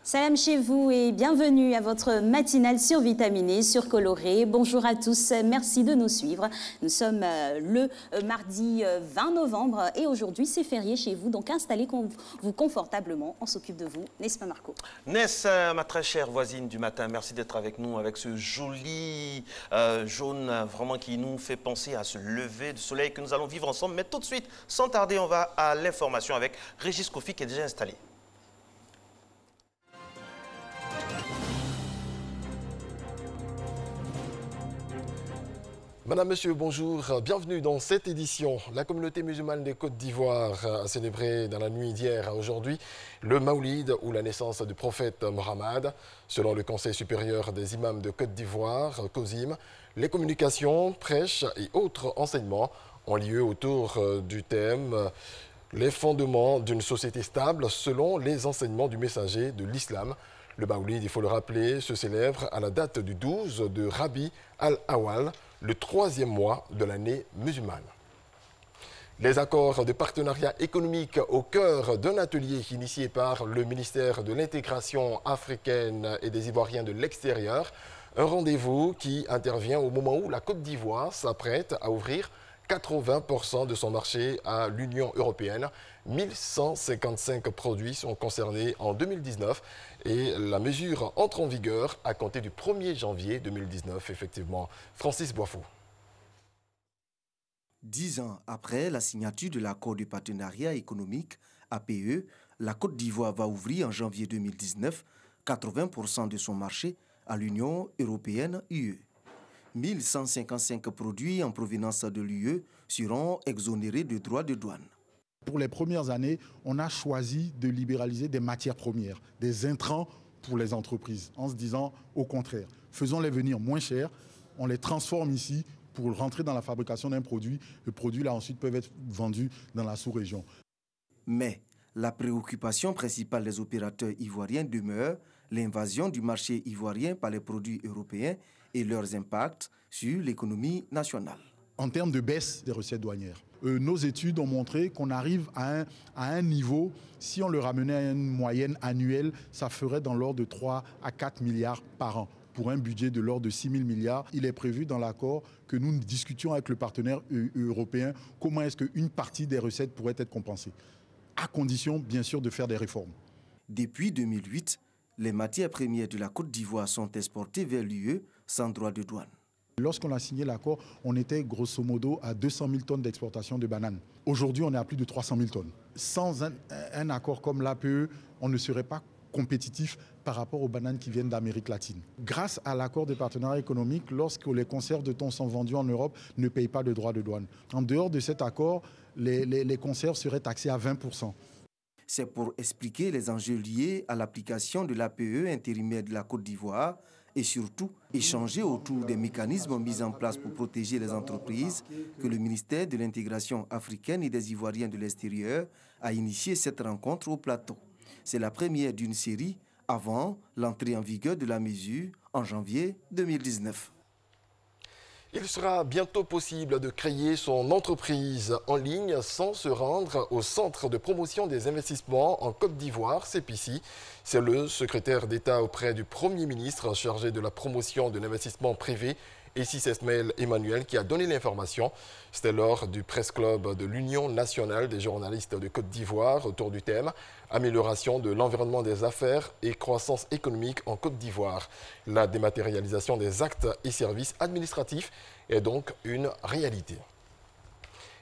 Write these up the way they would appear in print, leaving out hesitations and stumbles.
Salam chez vous et bienvenue à votre matinale survitaminée, surcolorée. Bonjour à tous, merci de nous suivre. Nous sommes le mardi 20 novembre et aujourd'hui c'est férié chez vous, donc installez-vous confortablement, on s'occupe de vous, n'est-ce pas Marco? Ness, ma très chère voisine du matin, merci d'être avec nous avec ce joli jaune vraiment qui nous fait penser à ce lever de soleil que nous allons vivre ensemble. Mais tout de suite, sans tarder, on va à l'information avec Régis Kofi qui est déjà installé. Madame, Monsieur, bonjour. Bienvenue dans cette édition. La communauté musulmane des Côtes d'Ivoire a célébré dans la nuit d'hier à aujourd'hui le Maoulid ou la naissance du prophète Mohammed. Selon le Conseil supérieur des imams de Côte d'Ivoire, COSIM, les communications, prêches et autres enseignements ont lieu autour du thème « Les fondements d'une société stable selon les enseignements du messager de l'islam ». Le Maoulid, il faut le rappeler, se célèbre à la date du 12 de Rabi al-Awal, le 3e mois de l'année musulmane. Les accords de partenariat économique au cœur d'un atelier initié par le ministère de l'intégration africaine et des Ivoiriens de l'extérieur, un rendez-vous qui intervient au moment où la Côte d'Ivoire s'apprête à ouvrir 80% de son marché à l'Union européenne. 1155 produits sont concernés en 2019 et la mesure entre en vigueur à compter du 1er janvier 2019, effectivement. Francis Boifou. 10 ans après la signature de l'accord de partenariat économique APE, la Côte d'Ivoire va ouvrir en janvier 2019 80% de son marché à l'Union européenne UE. 1155 produits en provenance de l'UE seront exonérés de droits de douane. Pour les premières années, on a choisi de libéraliser des matières premières, des intrants pour les entreprises, en se disant au contraire, faisons-les venir moins chers, on les transforme ici pour rentrer dans la fabrication d'un produit. Les produits là ensuite peuvent être vendus dans la sous-région. Mais la préoccupation principale des opérateurs ivoiriens demeure l'invasion du marché ivoirien par les produits européens et leurs impacts sur l'économie nationale. En termes de baisse des recettes douanières, nos études ont montré qu'on arrive à un niveau, si on le ramenait à une moyenne annuelle, ça ferait dans l'ordre de 3 à 4 milliards par an. Pour un budget de l'ordre de 6 000 milliards, il est prévu dans l'accord que nous discutions avec le partenaire européen comment est-ce qu'une partie des recettes pourrait être compensée, à condition bien sûr de faire des réformes. Depuis 2008, les matières premières de la Côte d'Ivoire sont exportées vers l'UE sans droit de douane. Lorsqu'on a signé l'accord, on était grosso modo à 200 000 tonnes d'exportation de bananes. Aujourd'hui, on est à plus de 300 000 tonnes. Sans un accord comme l'APE, on ne serait pas compétitif par rapport aux bananes qui viennent d'Amérique latine. Grâce à l'accord de partenariat économique, lorsque les conserves de thon sont vendues en Europe, ne payent pas de droits de douane. En dehors de cet accord, les conserves seraient taxées à 20%. C'est pour expliquer les enjeux liés à l'application de l'APE intérimaire de la Côte d'Ivoire et surtout échanger autour des mécanismes mis en place pour protéger les entreprises que le ministère de l'intégration africaine et des Ivoiriens de l'extérieur a initié cette rencontre au plateau. C'est la première d'une série avant l'entrée en vigueur de la mesure en janvier 2019. Il sera bientôt possible de créer son entreprise en ligne sans se rendre au Centre de promotion des investissements en Côte d'Ivoire, CEPICI. C'est le secrétaire d'État auprès du Premier ministre chargé de la promotion de l'investissement privé, Essis Esmaël Emmanuel, qui a donné l'information. C'était lors du Press Club de l'Union nationale des journalistes de Côte d'Ivoire autour du thème « Amélioration de l'environnement des affaires et croissance économique en Côte d'Ivoire ». La dématérialisation des actes et services administratifs est donc une réalité.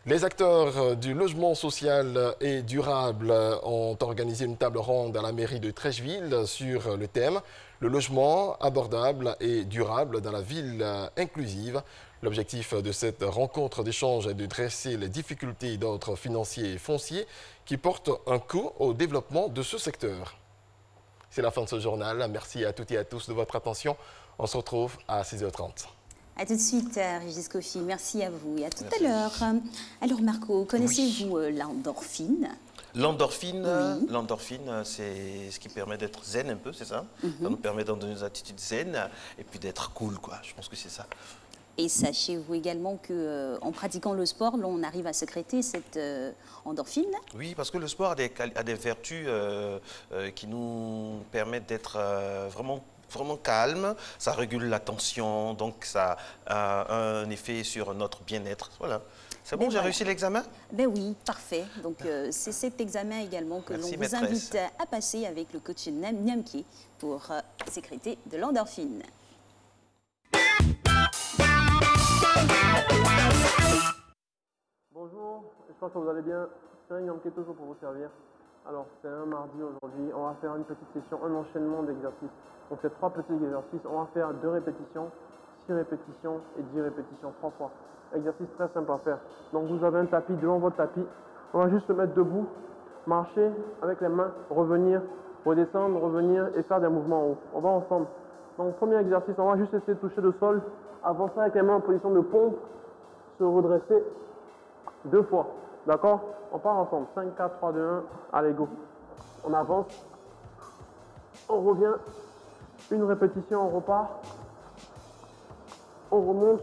Les acteurs du logement social et durable ont organisé une table ronde à la mairie de Treichville sur le thème « Le logement abordable et durable dans la ville inclusive ». L'objectif de cette rencontre d'échange est de dresser les difficultés d'ordre financier et foncier qui portent un coup au développement de ce secteur. C'est la fin de ce journal. Merci à toutes et à tous de votre attention. On se retrouve à 6h30. A tout de suite, Régis Kofi. Merci à vous et à tout à l'heure. Alors Marco, connaissez-vous l'endorphine? L'endorphine, oui. L'endorphine, c'est ce qui permet d'être zen un peu, c'est ça? Ça nous permet dans une attitude zen et puis d'être cool, quoi. Je pense que c'est ça. Et sachez-vous également qu'en pratiquant le sport, on arrive à sécréter cette endorphine. Oui, parce que le sport a des vertus qui nous permettent d'être vraiment calme. Ça régule la tension, donc ça a un effet sur notre bien-être. Voilà. C'est bon, j'ai réussi l'examen? Ben oui, parfait. Donc c'est cet examen également que l'on vous invite à passer avec le coach Niamki pour sécréter de l'endorphine. Bonjour, j'espère que vous allez bien. C'est Niamki toujours pour vous servir. Alors c'est un mardi aujourd'hui, on va faire une petite session, un enchaînement d'exercices. On fait 3 petits exercices, on va faire 2 répétitions, 6 répétitions et 10 répétitions 3 fois. Exercice très simple à faire. Donc vous avez un tapis devant votre tapis. On va juste se mettre debout, marcher avec les mains, revenir, redescendre, revenir et faire des mouvements en haut. On va ensemble. Donc premier exercice, on va juste essayer de toucher le sol, avancer avec les mains en position de pompe, se redresser 2 fois. D'accord? On part ensemble. 5, 4, 3, 2, 1. Allez, go. On avance. On revient. Une répétition, on repart. On remonte.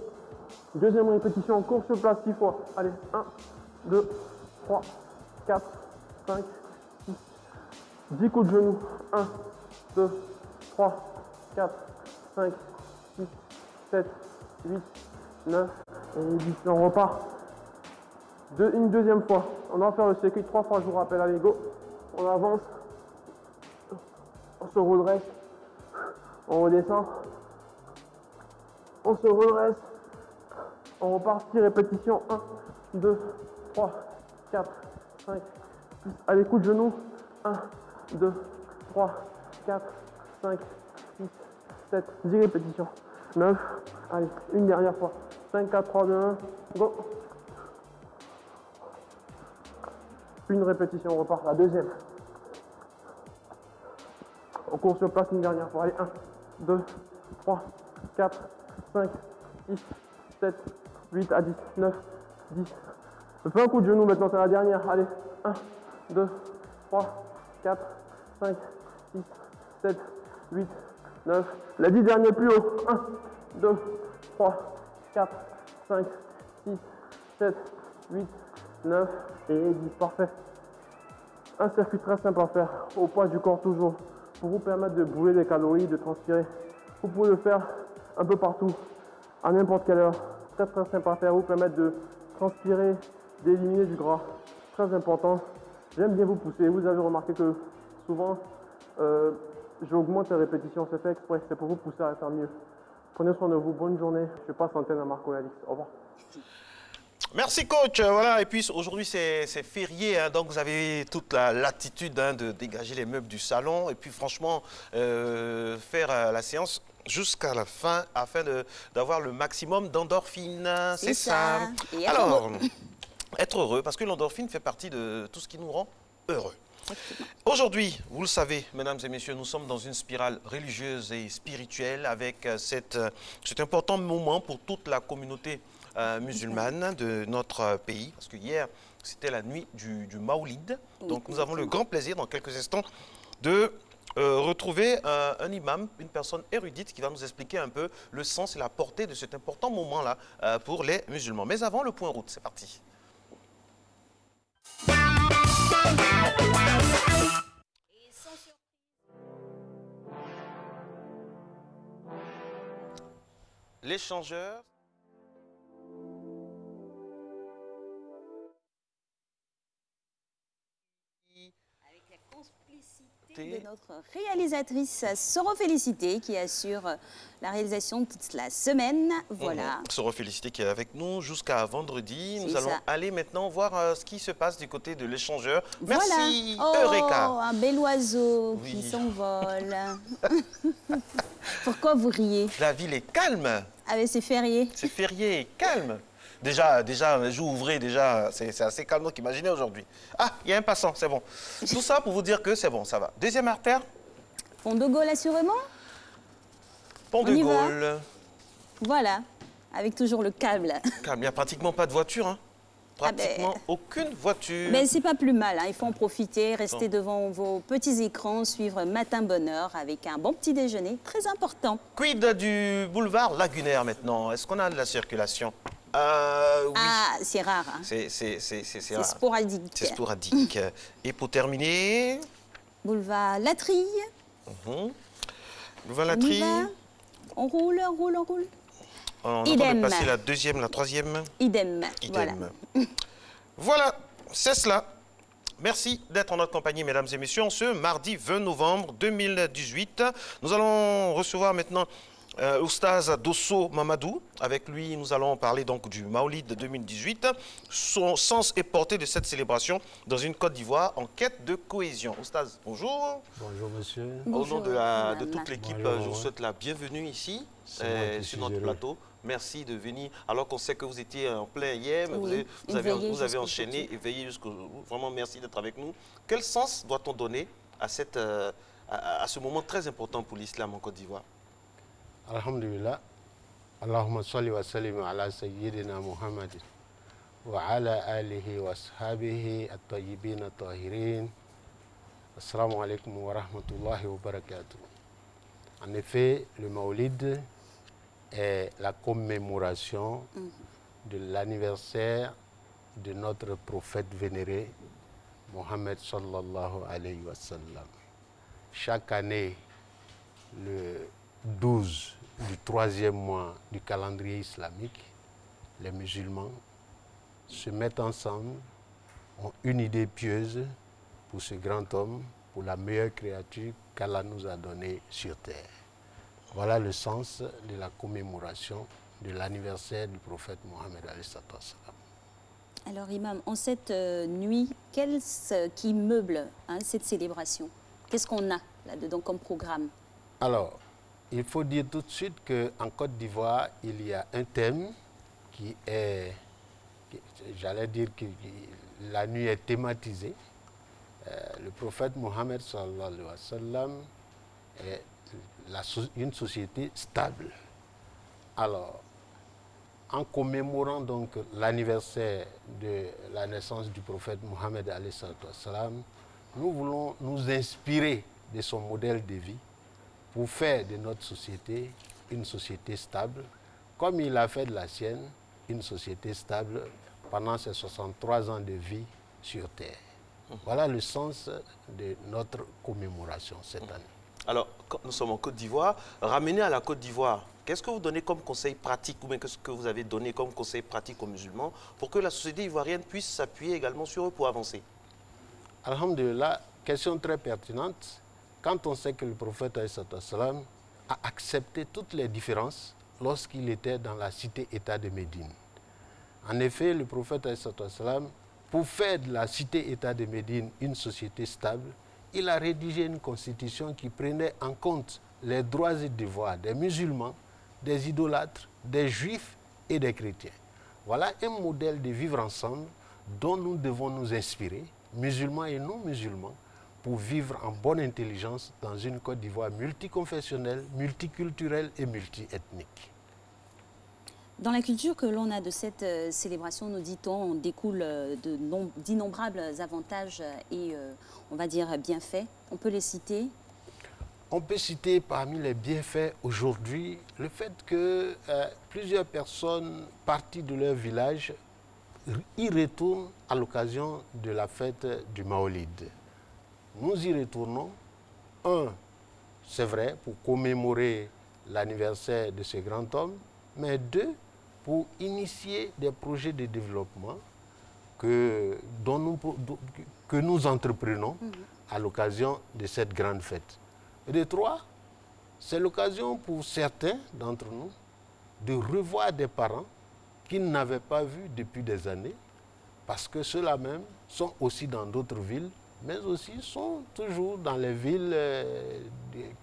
Deuxième répétition, on court sur place 6 fois. Allez, 1, 2, 3, 4, 5, 6. 10 coups de genoux. 1, 2, 3, 4, 5, 6, 7, 8, 9 et 10. On repart. Une deuxième fois. On va faire le circuit 3 fois, je vous rappelle. Allez, go. On avance. On se redresse. On redescend. On se redresse. On repart 6 répétitions. 1, 2, 3, 4, 5, 6. Allez, coup de genou. 1, 2, 3, 4, 5, 6, 7, 10 répétitions. 9. Allez, une dernière fois. 5, 4, 3, 2, 1. Go. Une répétition, on repart. La deuxième. On court sur place une dernière fois. Allez, 1, 2, 3, 4, 5, 6, 7, 8 à 10, 9, 10. Je fais un coup de genou maintenant, c'est la dernière. Allez, 1, 2, 3, 4, 5, 6, 7, 8, 9. Les 10 derniers plus haut. 1, 2, 3, 4, 5, 6, 7, 8, 9 et 10. Parfait. Un circuit très simple à faire, au poids du corps toujours, pour vous permettre de brûler des calories, de transpirer. Vous pouvez le faire un peu partout, à n'importe quelle heure. Très très simple à faire, vous permettre de transpirer, d'éliminer du gras. Très important. J'aime bien vous pousser. Vous avez remarqué que souvent, j'augmente les répétitions. C'est fait exprès, c'est pour vous pousser à faire mieux. Prenez soin de vous, bonne journée. Je passe l'antenne à Marco et Alix. Au revoir. Merci coach, voilà, et puis aujourd'hui c'est férié, hein, donc vous avez toute la latitude de dégager les meubles du salon et puis franchement faire la séance jusqu'à la fin afin d'avoir le maximum d'endorphine, c'est ça. Et alors, être heureux, parce que l'endorphine fait partie de tout ce qui nous rend heureux. Aujourd'hui, vous le savez, mesdames et messieurs, nous sommes dans une spirale religieuse et spirituelle avec cet important moment pour toute la communauté musulmane de notre pays, parce que hier, c'était la nuit du Maoulid. Donc, nous avons le grand plaisir, dans quelques instants, de retrouver un imam, une personne érudite qui va nous expliquer un peu le sens et la portée de cet important moment-là pour les musulmans. Mais avant, le point route, c'est parti. L'échangeur. Avec la complicité de notre réalisatrice Soro Félicité qui assure la réalisation toute la semaine. Voilà. Soro Félicité qui est avec nous jusqu'à vendredi. Nous allons aller maintenant voir ce qui se passe du côté de l'échangeur. Merci, voilà. Eureka. Un bel oiseau qui s'envole. Pourquoi vous riez? La ville est calme. Ah mais c'est férié. C'est férié et calme. Déjà, un jour ouvré, déjà, c'est assez calme. Donc, imaginez aujourd'hui. Ah, il y a un passant, c'est bon. Tout ça pour vous dire que c'est bon, ça va. Deuxième artère. Pont de Gaulle, assurément. Pont de Gaulle. Voilà, avec toujours le câble. Calme, il n'y a pratiquement pas de voiture. Hein. Pratiquement aucune voiture. Mais c'est pas plus mal, hein. Il faut en profiter, rester devant vos petits écrans, suivre Matin Bonheur avec un bon petit déjeuner, très important. Quid du boulevard Lagunaire maintenant? Est-ce qu'on a de la circulation? Oui. Ah, c'est rare. Hein. C'est rare. Sporadique. C'est sporadique. Et pour terminer? Boulevard Latrille. Boulevard Latrille. On roule, on roule, on roule. On Idem. va passer la deuxième, la troisième. Idem. Voilà, voilà c'est cela. Merci d'être en notre compagnie, mesdames et messieurs. Ce mardi 20 novembre 2018, nous allons recevoir maintenant Oustaz Dosso Mamadou. Avec lui, nous allons parler donc du Maolid de 2018. Son sens et portée de cette célébration dans une Côte d'Ivoire en quête de cohésion. Oustaz, bonjour. Bonjour, monsieur. Bonjour, Au nom de toute l'équipe, Bonjour. je vous souhaite la bienvenue ici, sur notre généreux. plateau. Merci de venir, alors qu'on sait que vous étiez en plein hier, mais Oui, vous avez jusqu'au enchaîné et veillé jusqu'au bout. Vraiment, merci d'être avec nous. Quel sens doit-on donner à ce moment très important pour l'islam en Côte d'Ivoire? Alhamdulillah. Allahumma salli wa sallim ala sayyidina Muhammadin wa ala alihi wa ashabihi at-tayyibin at-tahirin. Assalamu alaikum wa rahmatullahi wa barakatuh. En effet, le Maolid est la commémoration de l'anniversaire de notre prophète vénéré, Mohammed sallallahu alayhi wa sallam. Chaque année, le 12 du 3e mois du calendrier islamique, les musulmans se mettent ensemble, ont une idée pieuse pour ce grand homme, pour la meilleure créature qu'Allah nous a donnée sur terre. Voilà le sens de la commémoration de l'anniversaire du prophète Mohammed alayhi salam. Alors, Imam, en cette nuit, qu'est-ce qui meuble cette célébration? Qu'est-ce qu'on a là-dedans comme programme? Alors, il faut dire tout de suite qu'en Côte d'Ivoire, il y a un thème qui est, j'allais dire que la nuit est thématisée. Le prophète Mohammed sallallahu alayhi wa sallam est une société stable. Alors, en commémorant donc l'anniversaire de la naissance du prophète Mohammed alayhi salam, nous voulons nous inspirer de son modèle de vie pour faire de notre société une société stable, comme il a fait de la sienne une société stable pendant ses 63 ans de vie sur Terre. Voilà le sens de notre commémoration cette année. Alors, quand nous sommes en Côte d'Ivoire, ramenez à la Côte d'Ivoire, qu'est-ce que vous donnez comme conseil pratique ou bien qu'est-ce que vous avez donné comme conseil pratique aux musulmans pour que la société ivoirienne puisse s'appuyer également sur eux pour avancer? Alhamdulillah, question très pertinente. Quand on sait que le prophète a accepté toutes les différences lorsqu'il était dans la cité-État de Médine. En effet, le prophète, pour faire de la cité-État de Médine une société stable, il a rédigé une constitution qui prenait en compte les droits et devoirs des musulmans, des idolâtres, des juifs et des chrétiens. Voilà un modèle de vivre ensemble dont nous devons nous inspirer, musulmans et non-musulmans, pour vivre en bonne intelligence dans une Côte d'Ivoire multiconfessionnelle, multiculturelle et multiethnique. Dans la culture que l'on a de cette célébration, nous dit-on, découle d'innombrables avantages et, on va dire, bienfaits. On peut les citer? On peut citer parmi les bienfaits aujourd'hui le fait que plusieurs personnes parties de leur village y retournent à l'occasion de la fête du Maolid. Nous y retournons, c'est vrai, pour commémorer l'anniversaire de ce grand homme, mais deux, pour initier des projets de développement que nous entreprenons à l'occasion de cette grande fête. Et de trois, c'est l'occasion pour certains d'entre nous de revoir des parents qu'ils n'avaient pas vus depuis des années, parce que ceux-là même sont aussi dans d'autres villes, mais aussi sont toujours dans les villes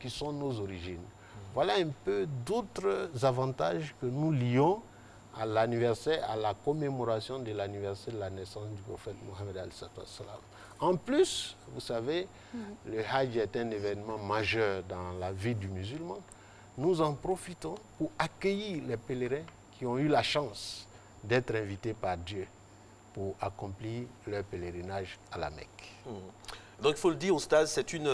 qui sont nos origines. Voilà un peu d'autres avantages que nous lions à l'anniversaire, à la commémoration de l'anniversaire de la naissance du prophète Mohammed al-Salam. En plus, vous savez, le Hajj est un événement majeur dans la vie du musulman. Nous en profitons pour accueillir les pèlerins qui ont eu la chance d'être invités par Dieu, pour accomplir leur pèlerinage à la Mecque. Donc il faut le dire, Oustaz, c'est une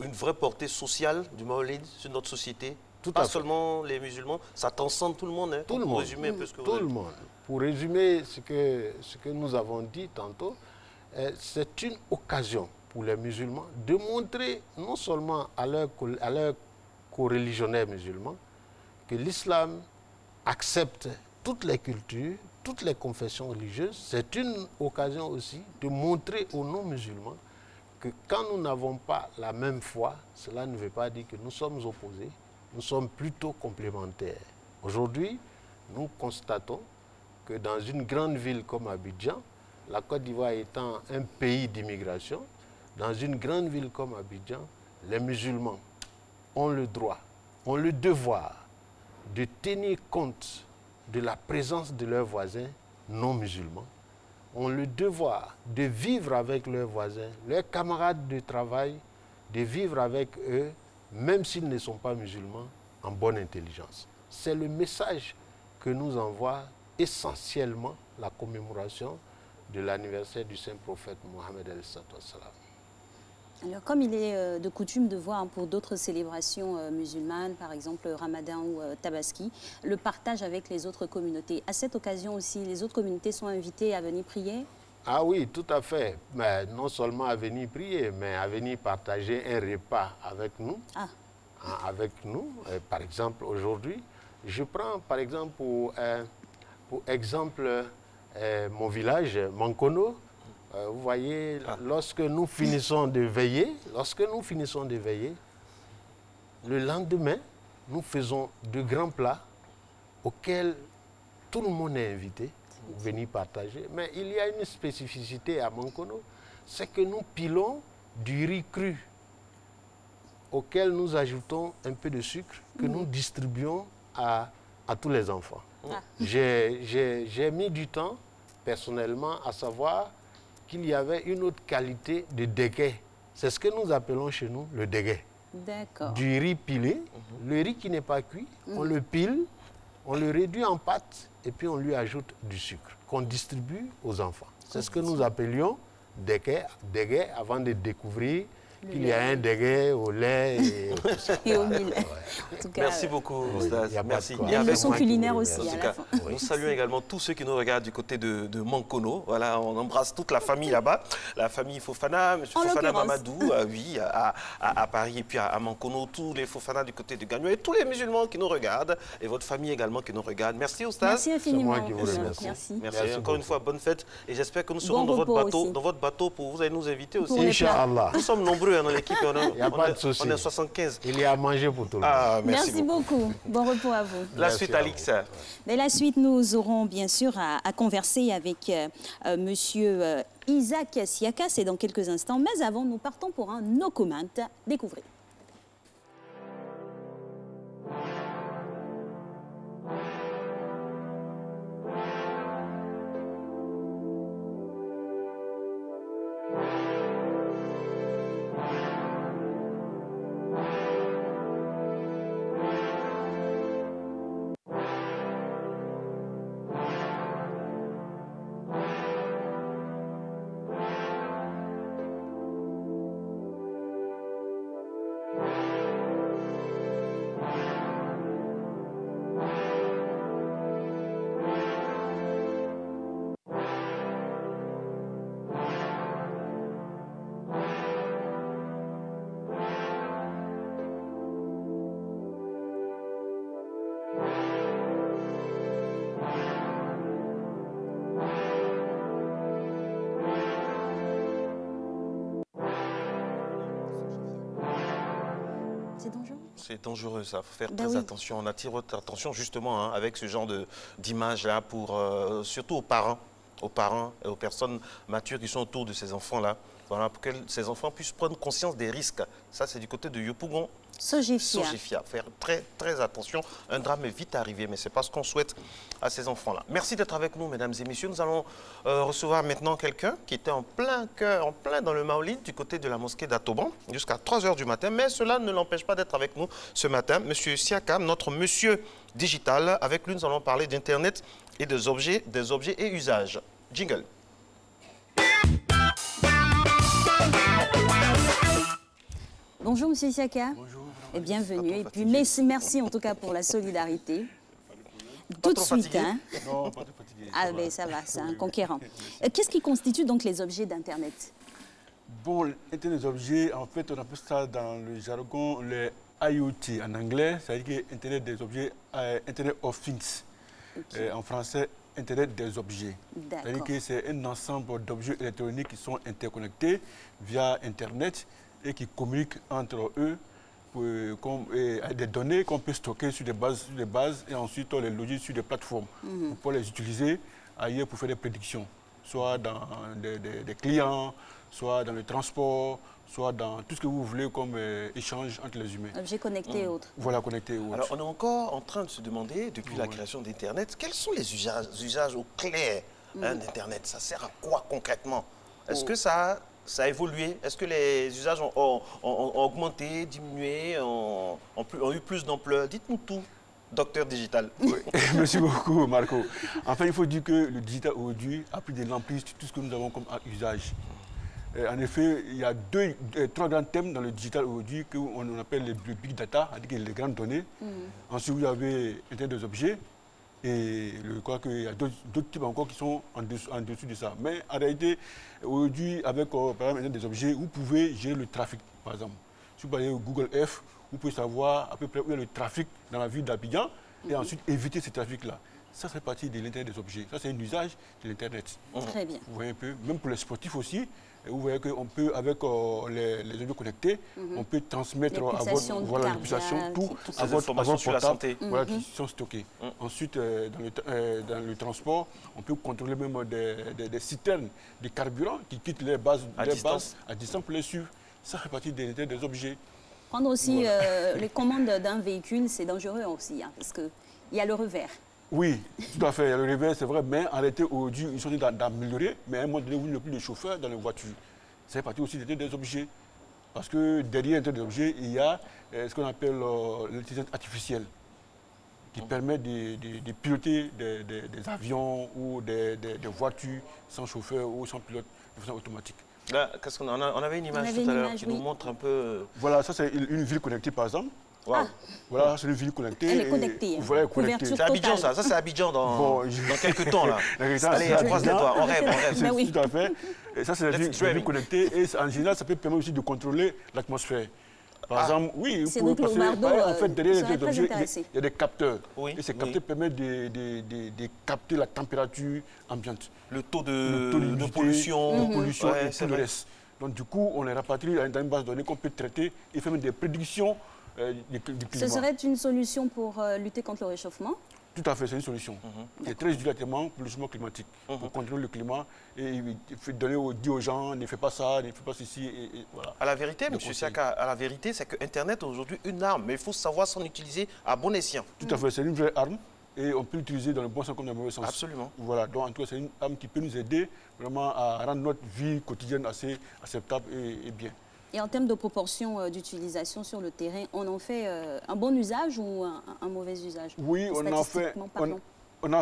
vraie portée sociale du Maolid sur notre société. Pas seulement les musulmans, ça transcende tout le monde. Hein, tout le monde. Résumer un peu ce que tout le monde. Pour résumer ce que nous avons dit tantôt, c'est une occasion pour les musulmans de montrer non seulement à leurs co-religionnaires musulmans que l'islam accepte toutes les cultures, toutes les confessions religieuses. C'est une occasion aussi de montrer aux non-musulmans que quand nous n'avons pas la même foi, cela ne veut pas dire que nous sommes opposés, nous sommes plutôt complémentaires. Aujourd'hui, nous constatons que dans une grande ville comme Abidjan, la Côte d'Ivoire étant un pays d'immigration, dans une grande ville comme Abidjan, les musulmans ont le droit, ont le devoir de tenir compte de la présence de leurs voisins non musulmans, ont le devoir de vivre avec leurs voisins, leurs camarades de travail, de vivre avec eux, même s'ils ne sont pas musulmans, en bonne intelligence. C'est le message que nous envoie essentiellement la commémoration de l'anniversaire du saint prophète Mohammed al-Salam. Alors, comme il est de coutume de voir pour d'autres célébrations musulmanes, par exemple Ramadan ou Tabaski, le partage avec les autres communautés. À cette occasion aussi, les autres communautés sont invitées à venir prier? Ah oui, tout à fait. Mais non seulement à venir prier, mais à venir partager un repas avec nous. Avec nous. Par exemple, aujourd'hui, je prends par exemple pour exemple mon village, Mankono. Vous voyez, lorsque nous finissons de veiller, le lendemain, nous faisons de grands plats auxquels tout le monde est invité pour venir partager. Mais il y a une spécificité à Mankono, c'est que nous pilons du riz cru auquel nous ajoutons un peu de sucre que nous distribuons à tous les enfants. J'ai mis du temps, personnellement, à savoir qu'il y avait une autre qualité de déguet. C'est ce que nous appelons chez nous le déguet. D'accord. Du riz pilé, le riz qui n'est pas cuit, on le pile, on le réduit en pâte et puis on lui ajoute du sucre qu'on distribue aux enfants. C'est ce que nous appelions déguet avant de découvrir qu'il y a un déguet au lait et au mil. Merci beaucoup, Oustaz. Merci. Il y a une leçon culinaire aussi à la fin. Nous saluons également tous ceux qui nous regardent du côté de Mankono. Voilà, on embrasse toute la famille là-bas. La famille Fofana, M. Fofana Mamadou, oui, à Paris et puis à Mankono, tous les Fofana du côté de Gagnon et tous les musulmans qui nous regardent et votre famille également qui nous regarde. Merci, Oustaz. Merci infiniment. C'est moi qui vous remercie. Merci. Encore une fois, bonne fête et j'espère que nous serons dans votre bateau pour vous allez nous inviter aussi. Inch'Allah. Nous sommes nombreux dans l'équipe, il n'y a pas de souci. On est 75. Il y a à manger pour tout le monde. Merci beaucoup. Bon repos à vous. La suite, Alix. Mais la suite, nous aurons bien sûr à converser avec monsieur Isaac Siaka, c'est dans quelques instants. Mais avant, nous partons pour un no comment. Découvrez. C'est dangereux. C'est dangereux, ça. Il faut faire très attention. On attire votre attention justement avec ce genre d'image-là, surtout aux parents et aux personnes matures qui sont autour de ces enfants-là. Voilà, pour que ces enfants puissent prendre conscience des risques. Ça, c'est du côté de Yopougon. Sogefia. Faire très attention. Un drame est vite arrivé, mais ce n'est pas ce qu'on souhaite à ces enfants-là. Merci d'être avec nous, mesdames et messieurs. Nous allons recevoir maintenant quelqu'un qui était en plein dans le Maolid, du côté de la mosquée d'Atoban, jusqu'à 3 h du matin. Mais cela ne l'empêche pas d'être avec nous ce matin. Monsieur Siaka, notre monsieur digital. Avec lui, nous allons parler d'Internet et des objets et usages Jingle. Bonjour Monsieur Siaka. Bonjour. Et bienvenue. Et puis merci en tout cas pour la solidarité. Tout de suite, hein? Non, pas de fatigué. Ah ben ça va, c'est un conquérant. Qu'est-ce qui constitue donc les objets d'Internet? Bon, Internet des objets, en fait, on appelle ça dans le jargon le IoT en anglais, c'est-à-dire que Internet des objets, Internet of Things. Okay. En français, Internet des objets. C'est-à-dire que c'est un ensemble d'objets électroniques qui sont interconnectés via Internet et qui communiquent entre eux des données qu'on peut stocker sur des bases et ensuite on les loger sur des plateformes pour pouvoir les utiliser ailleurs pour faire des prédictions, soit dans des clients, soit dans le transport, soit dans tout ce que vous voulez comme échange entre les humains. Objets connectés et autres. Voilà, connectés et autres. Alors, on est encore en train de se demander, depuis la création d'Internet, quels sont les usages au clair d'Internet? Ça sert à quoi concrètement? Est-ce que ça a évolué? Est-ce que les usages ont augmenté, diminué, ont eu plus d'ampleur? Dites-nous tout, docteur digital. Oui. Merci beaucoup, Marco. Enfin, il faut dire que le digital aujourd'hui a pris de l'emprise sur tout ce que nous avons comme usage. En effet, il y a trois grands thèmes dans le digital aujourd'hui qu'on appelle le big data, c'est-à-dire les grandes données. Ensuite, vous avez Internet des objets. Et je crois qu'il y a d'autres types encore qui sont en dessous de ça. Mais en réalité, aujourd'hui, avec par exemple Internet des objets, vous pouvez gérer le trafic, par exemple. Si vous allez au Google Earth, vous pouvez savoir à peu près où est le trafic dans la ville d'Abidjan et ensuite éviter ce trafic-là. Ça fait partie de l'Internet des objets. Ça, c'est un usage de l'Internet. Très bien. Vous voyez un peu, même pour les sportifs aussi, vous voyez qu'on peut, avec les objets connectés, on peut transmettre les pulsations, tout à votre portable, sur la santé. Voilà, qui sont stockées. Ensuite, dans le transport, on peut contrôler même des citernes de carburant qui quittent les bases à distance pour les suivre. Ça fait partie des objets. Prendre aussi les commandes d'un véhicule, c'est dangereux aussi, hein, parce qu'il y a le revers. Oui, tout à fait. Le revers, c'est vrai, mais en réalité, aujourd'hui, ils sont en train d'améliorer. Mais à un moment donné, vous n'avez plus de chauffeur dans les voitures. C'est parti aussi des objets. Parce que derrière des objets, il y a ce qu'on appelle l'intelligence artificielle, qui permet de piloter des avions ou des voitures sans chauffeur ou sans pilote de façon automatique. Là, on avait une image tout à l'heure qui nous montre un peu... Voilà, ça c'est une ville connectée par exemple. Wow. Voilà, c'est une ville connectée. Elle est connectée. Voilà, connectée. C'est Abidjan, ça. Ça, c'est Abidjan dans quelques temps, là. Allez, croise les doigts. On rêve. Oui. Tout à fait. Et ça, c'est la ville connectée. Et en général, ça peut permettre aussi de contrôler l'atmosphère. Par exemple, oui, vous pouvez passer. En fait, derrière les objets, il y a des capteurs. Oui, et ces capteurs permettent de capter la température ambiante. Le taux de pollution. Et tout le reste. Donc, du coup, on les rapatrie dans une base de données qu'on peut traiter et faire des prédictions. Ce serait une solution pour lutter contre le réchauffement? Tout à fait, c'est une solution. C'est très utile pour le changement climatique, pour contrôler le climat et dire aux gens, ne fais pas ça, ne fais pas ceci. Et voilà. À la vérité, M. Siaka, à la vérité, c'est que Internet est aujourd'hui une arme, mais il faut savoir s'en utiliser à bon escient. Tout à fait, c'est une vraie arme et on peut l'utiliser dans le bon sens comme dans le mauvais sens. Absolument. Voilà, donc en tout cas, c'est une arme qui peut nous aider vraiment à rendre notre vie quotidienne assez acceptable et bien. Et en termes de proportion d'utilisation sur le terrain, on en fait un bon usage ou un mauvais usage? Oui, on en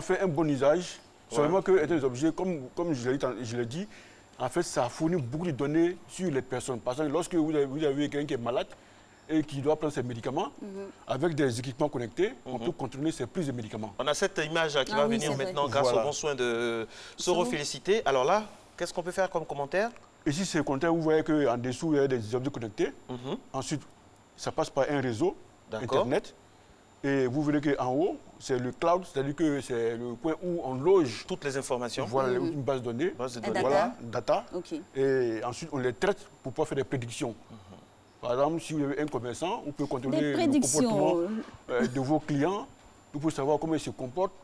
fait un bon usage. Seulement que les objets, comme je l'ai dit, en fait, ça fournit beaucoup de données sur les personnes. Par exemple, lorsque vous avez quelqu'un qui est malade et qui doit prendre ses médicaments, avec des équipements connectés, on peut contrôler ses prises de médicaments. On a cette image qui va venir maintenant grâce au bon soin de Soro Félicité. Alors là, qu'est-ce qu'on peut faire comme commentaire? Ici, c'est le compteur, vous voyez qu'en dessous, il y a des objets connectés. Ensuite, ça passe par un réseau Internet. Et vous verrez qu'en haut, c'est le cloud, c'est-à-dire que c'est le point où on loge toutes les informations. Voilà, une base de données. Voilà, data. Et ensuite, on les traite pour pouvoir faire des prédictions. Par exemple, si vous avez un commerçant, on peut contrôler le comportement de vos clients. Vous pouvez savoir comment ils se comportent.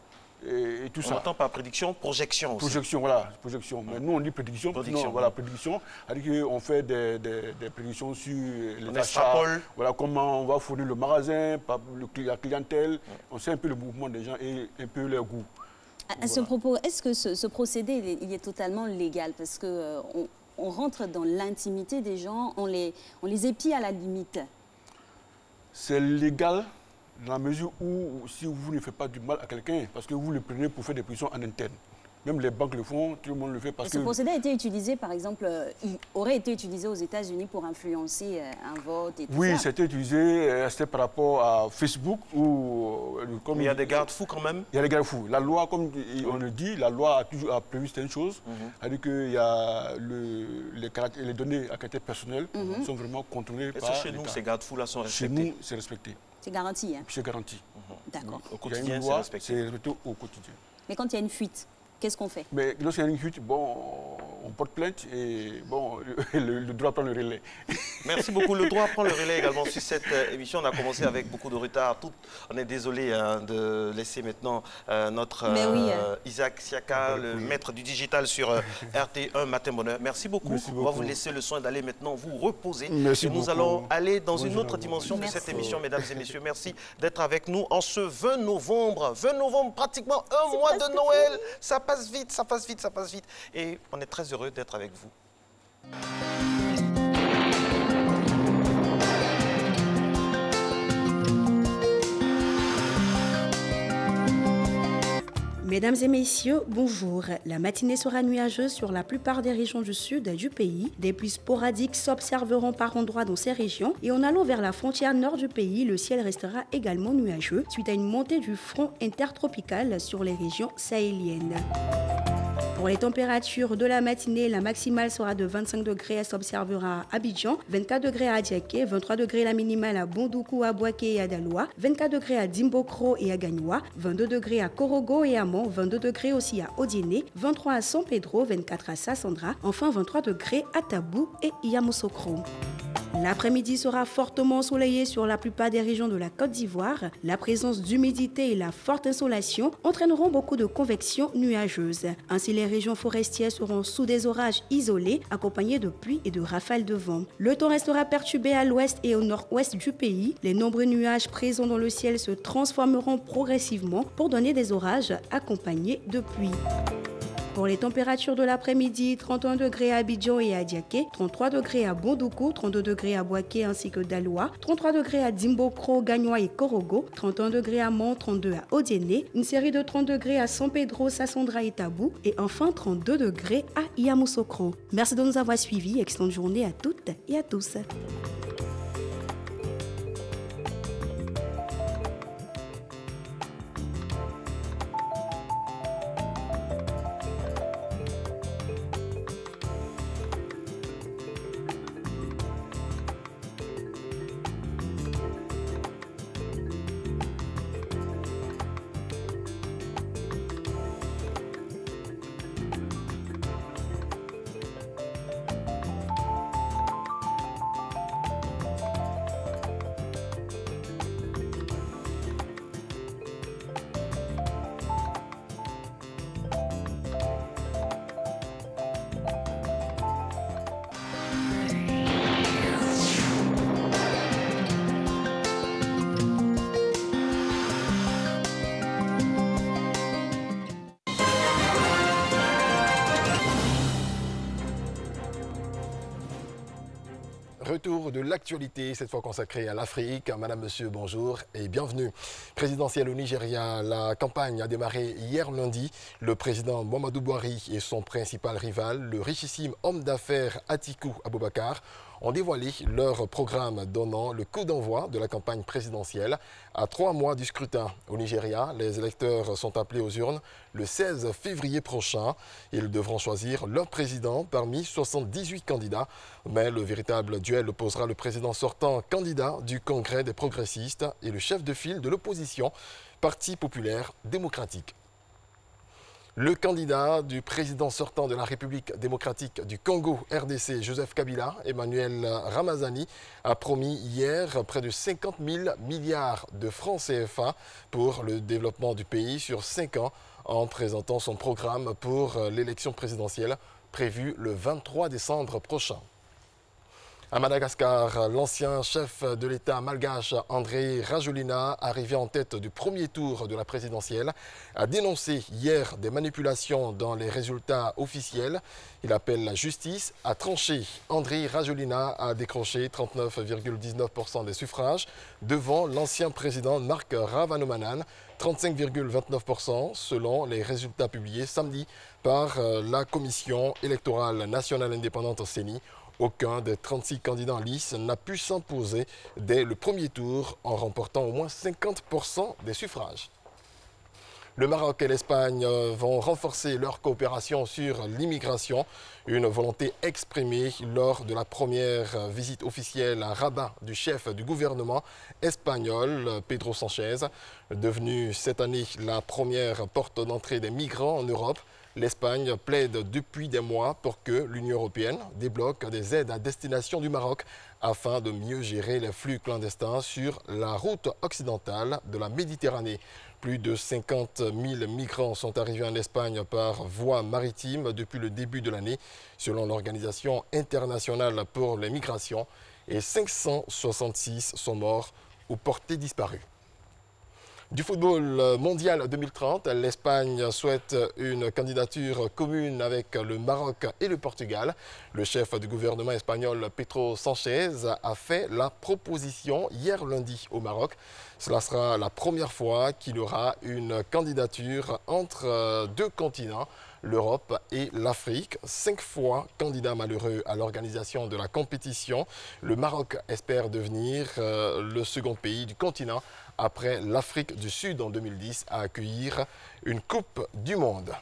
Et tout ça. On entend par prédiction, projection aussi. Projection, voilà, projection. Mais nous, on dit prédiction. Non, voilà, prédiction. C'est-à-dire qu'on fait des prédictions sur les achats. Voilà, comment on va fournir le magasin, la clientèle. On sait un peu le mouvement des gens et un peu leur goût. À ce propos, est-ce que ce procédé, il est totalement légal? Parce qu'on rentre dans l'intimité des gens, on les épie à la limite. C'est légal. Dans la mesure où, si vous ne faites pas du mal à quelqu'un, parce que vous le prenez pour faire des prédictions en interne. Même les banques le font, tout le monde le fait parce et ce procédé a été utilisé, par exemple, il aurait été utilisé aux États-Unis pour influencer un vote et tout ça. Oui, c'était utilisé, c'était par rapport à Facebook où... Mais il y a des garde-fous quand même. Il y a des garde-fous. La loi, comme on le dit, la loi a toujours prévu certaines choses. C'est-à-dire qu'il y a les données à caractère personnel sont vraiment contrôlées par chez nous, ces garde-fous-là sont respectés? Chez nous, c'est respecté. C'est garanti, hein? C'est garanti. D'accord. Au quotidien, c'est respecté. C'est respecté au quotidien. Mais quand il y a une fuite, qu'est-ce qu'on fait? Mais lorsqu'il y a une fuite, bon, on porte plainte et bon, le droit prend le relais. Merci beaucoup. Le droit prend le relais également sur cette émission. On a commencé avec beaucoup de retard. On est désolé de laisser maintenant notre Isaac Siaka, le maître du digital sur RT1 Matin Bonheur. Merci beaucoup. On va vous laisser le soin d'aller maintenant vous reposer. Merci et nous beaucoup. allons aller dans une autre dimension de cette émission, mesdames et messieurs. Merci d'être avec nous en ce 20 novembre. 20 novembre, pratiquement un mois de Noël. Ça passe vite, ça passe vite, ça passe vite. Et on est très heureux d'être avec vous. Mesdames et messieurs, bonjour. La matinée sera nuageuse sur la plupart des régions du sud du pays. Des pluies sporadiques s'observeront par endroits dans ces régions. Et en allant vers la frontière nord du pays, le ciel restera également nuageux suite à une montée du front intertropical sur les régions sahéliennes. Pour les températures de la matinée, la maximale sera de 25 degrés, elle s'observera à Abidjan, 24 degrés à Adiaké, 23 degrés la minimale à Bondoukou, à Boaké et à Daloa, 24 degrés à Dimbokro et à Gagnoa, 22 degrés à Korogo et à Mont, 22 degrés aussi à Odiéné, 23 à San Pedro, 24 à Sassandra, enfin 23 degrés à Tabou et Yamoussoukro. L'après-midi sera fortement ensoleillé sur la plupart des régions de la Côte d'Ivoire. La présence d'humidité et la forte insolation entraîneront beaucoup de convection nuageuse. Ainsi, les régions forestières seront sous des orages isolés, accompagnés de pluie et de rafales de vent. Le temps restera perturbé à l'ouest et au nord-ouest du pays. Les nombreux nuages présents dans le ciel se transformeront progressivement pour donner des orages accompagnés de pluie. Pour les températures de l'après-midi, 31 degrés à Abidjan et à Adiaké, 33 degrés à Bondoukou, 32 degrés à Boaké ainsi que Daloa, 33 degrés à Dimbokro, Gagnoa et Korogo, 31 degrés à Mont, 32 à Odiéné, une série de 30 degrés à San Pedro, Sassandra et Tabou et enfin 32 degrés à Yamoussoukro. Merci de nous avoir suivis. Excellente journée à toutes et à tous. Retour de l'actualité, cette fois consacrée à l'Afrique. Madame, monsieur, bonjour et bienvenue. Présidentielle au Nigeria, la campagne a démarré hier lundi. Le président Muhammadu Buhari et son principal rival, le richissime homme d'affaires Atiku Abubakar, ont dévoilé leur programme donnant le coup d'envoi de la campagne présidentielle. À 3 mois du scrutin au Nigeria, les électeurs sont appelés aux urnes le 16 février prochain. Ils devront choisir leur président parmi 78 candidats. Mais le véritable duel opposera le président sortant, candidat du Congrès des progressistes, et le chef de file de l'opposition, Parti populaire démocratique. Le candidat du président sortant de la République démocratique du Congo, RDC, Joseph Kabila, Emmanuel Ramazani, a promis hier près de 50 000 milliards de francs CFA pour le développement du pays sur 5 ans en présentant son programme pour l'élection présidentielle prévue le 23 décembre prochain. À Madagascar, l'ancien chef de l'État malgache André Rajoelina, arrivé en tête du premier tour de la présidentielle, a dénoncé hier des manipulations dans les résultats officiels. Il appelle la justice à trancher. André Rajoelina a décroché 39,19% des suffrages devant l'ancien président Marc Ravalomanana, 35,29% selon les résultats publiés samedi par la Commission électorale nationale indépendante CENI. Aucun des 36 candidats en lice n'a pu s'imposer dès le premier tour en remportant au moins 50% des suffrages. Le Maroc et l'Espagne vont renforcer leur coopération sur l'immigration, une volonté exprimée lors de la première visite officielle à Rabat du chef du gouvernement espagnol, Pedro Sánchez. Devenue cette année la première porte d'entrée des migrants en Europe, l'Espagne plaide depuis des mois pour que l'Union européenne débloque des aides à destination du Maroc afin de mieux gérer les flux clandestins sur la route occidentale de la Méditerranée. Plus de 50 000 migrants sont arrivés en Espagne par voie maritime depuis le début de l'année, selon l'Organisation internationale pour les migrations, et 566 sont morts ou portés disparus. Du football mondial 2030, l'Espagne souhaite une candidature commune avec le Maroc et le Portugal. Le chef du gouvernement espagnol, Pedro Sánchez, a fait la proposition hier lundi au Maroc. Cela sera la première fois qu'il y aura une candidature entre deux continents, l'Europe et l'Afrique. 5 fois candidat malheureux à l'organisation de la compétition, le Maroc espère devenir le second pays du continent après l'Afrique du Sud en 2010 à accueillir une Coupe du Monde.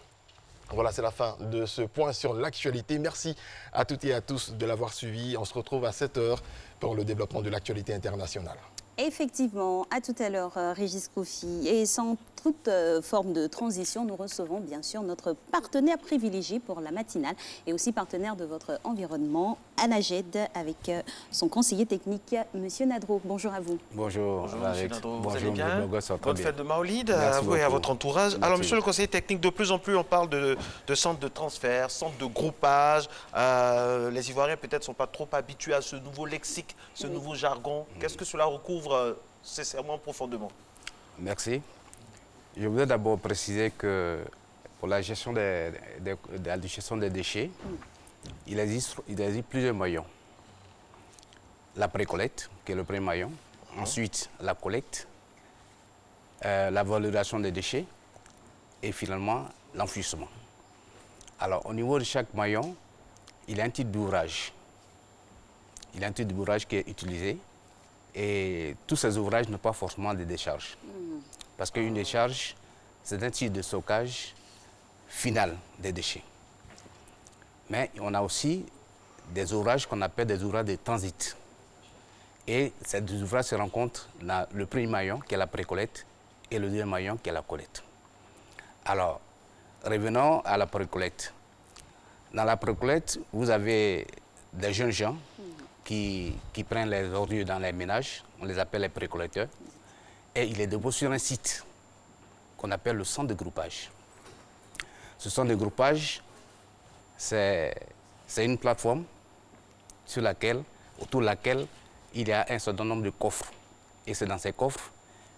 Voilà, c'est la fin de ce point sur l'actualité. Merci à toutes et à tous de l'avoir suivi. On se retrouve à 7 h pour le développement de l'actualité internationale. Effectivement, à tout à l'heure, Régis Kofi. Et sans toute forme de transition, nous recevons bien sûr notre partenaire privilégié pour la matinale et aussi partenaire de votre environnement, Anaged, avec son conseiller technique, Monsieur Nadro. Bonjour à vous. Bonjour, Bonjour Monsieur Nadro, vous allez bien? Bonne Bonne fête de Maolid à vous et à votre entourage. Merci. Alors Monsieur le conseiller technique, de plus en plus on parle de centres de transfert, centres de groupage. Les Ivoiriens peut-être ne sont pas trop habitués à ce nouveau lexique, ce nouveau jargon. Qu'est-ce que cela recouvre sincèrement, profondément? Merci. Je voudrais d'abord préciser que pour la gestion des déchets, il existe plusieurs maillons. La pré-collecte, qui est le premier maillon. Ensuite, la collecte, la valorisation des déchets et finalement l'enfouissement. Alors, au niveau de chaque maillon, il y a un type d'ouvrage. Il y a un type d'ouvrage qui est utilisé. Et tous ces ouvrages n'ont pas forcément de décharge. Parce qu'une décharge, c'est un type de stockage final des déchets. Mais on a aussi des ouvrages qu'on appelle des ouvrages de transit. Et ces deux ouvrages se rencontrent dans le premier maillon, qui est la pré-collecte, et le deuxième maillon, qui est la collecte. Alors, revenons à la pré-collecte. Dans la pré-collecte, vous avez des jeunes gens qui prennent les ordures dans les ménages, on les appelle les pré-collecteurs, et ils les déposent sur un site qu'on appelle le centre de groupage. Ce centre de groupage, c'est une plateforme autour de laquelle il y a un certain nombre de coffres. Et c'est dans ces coffres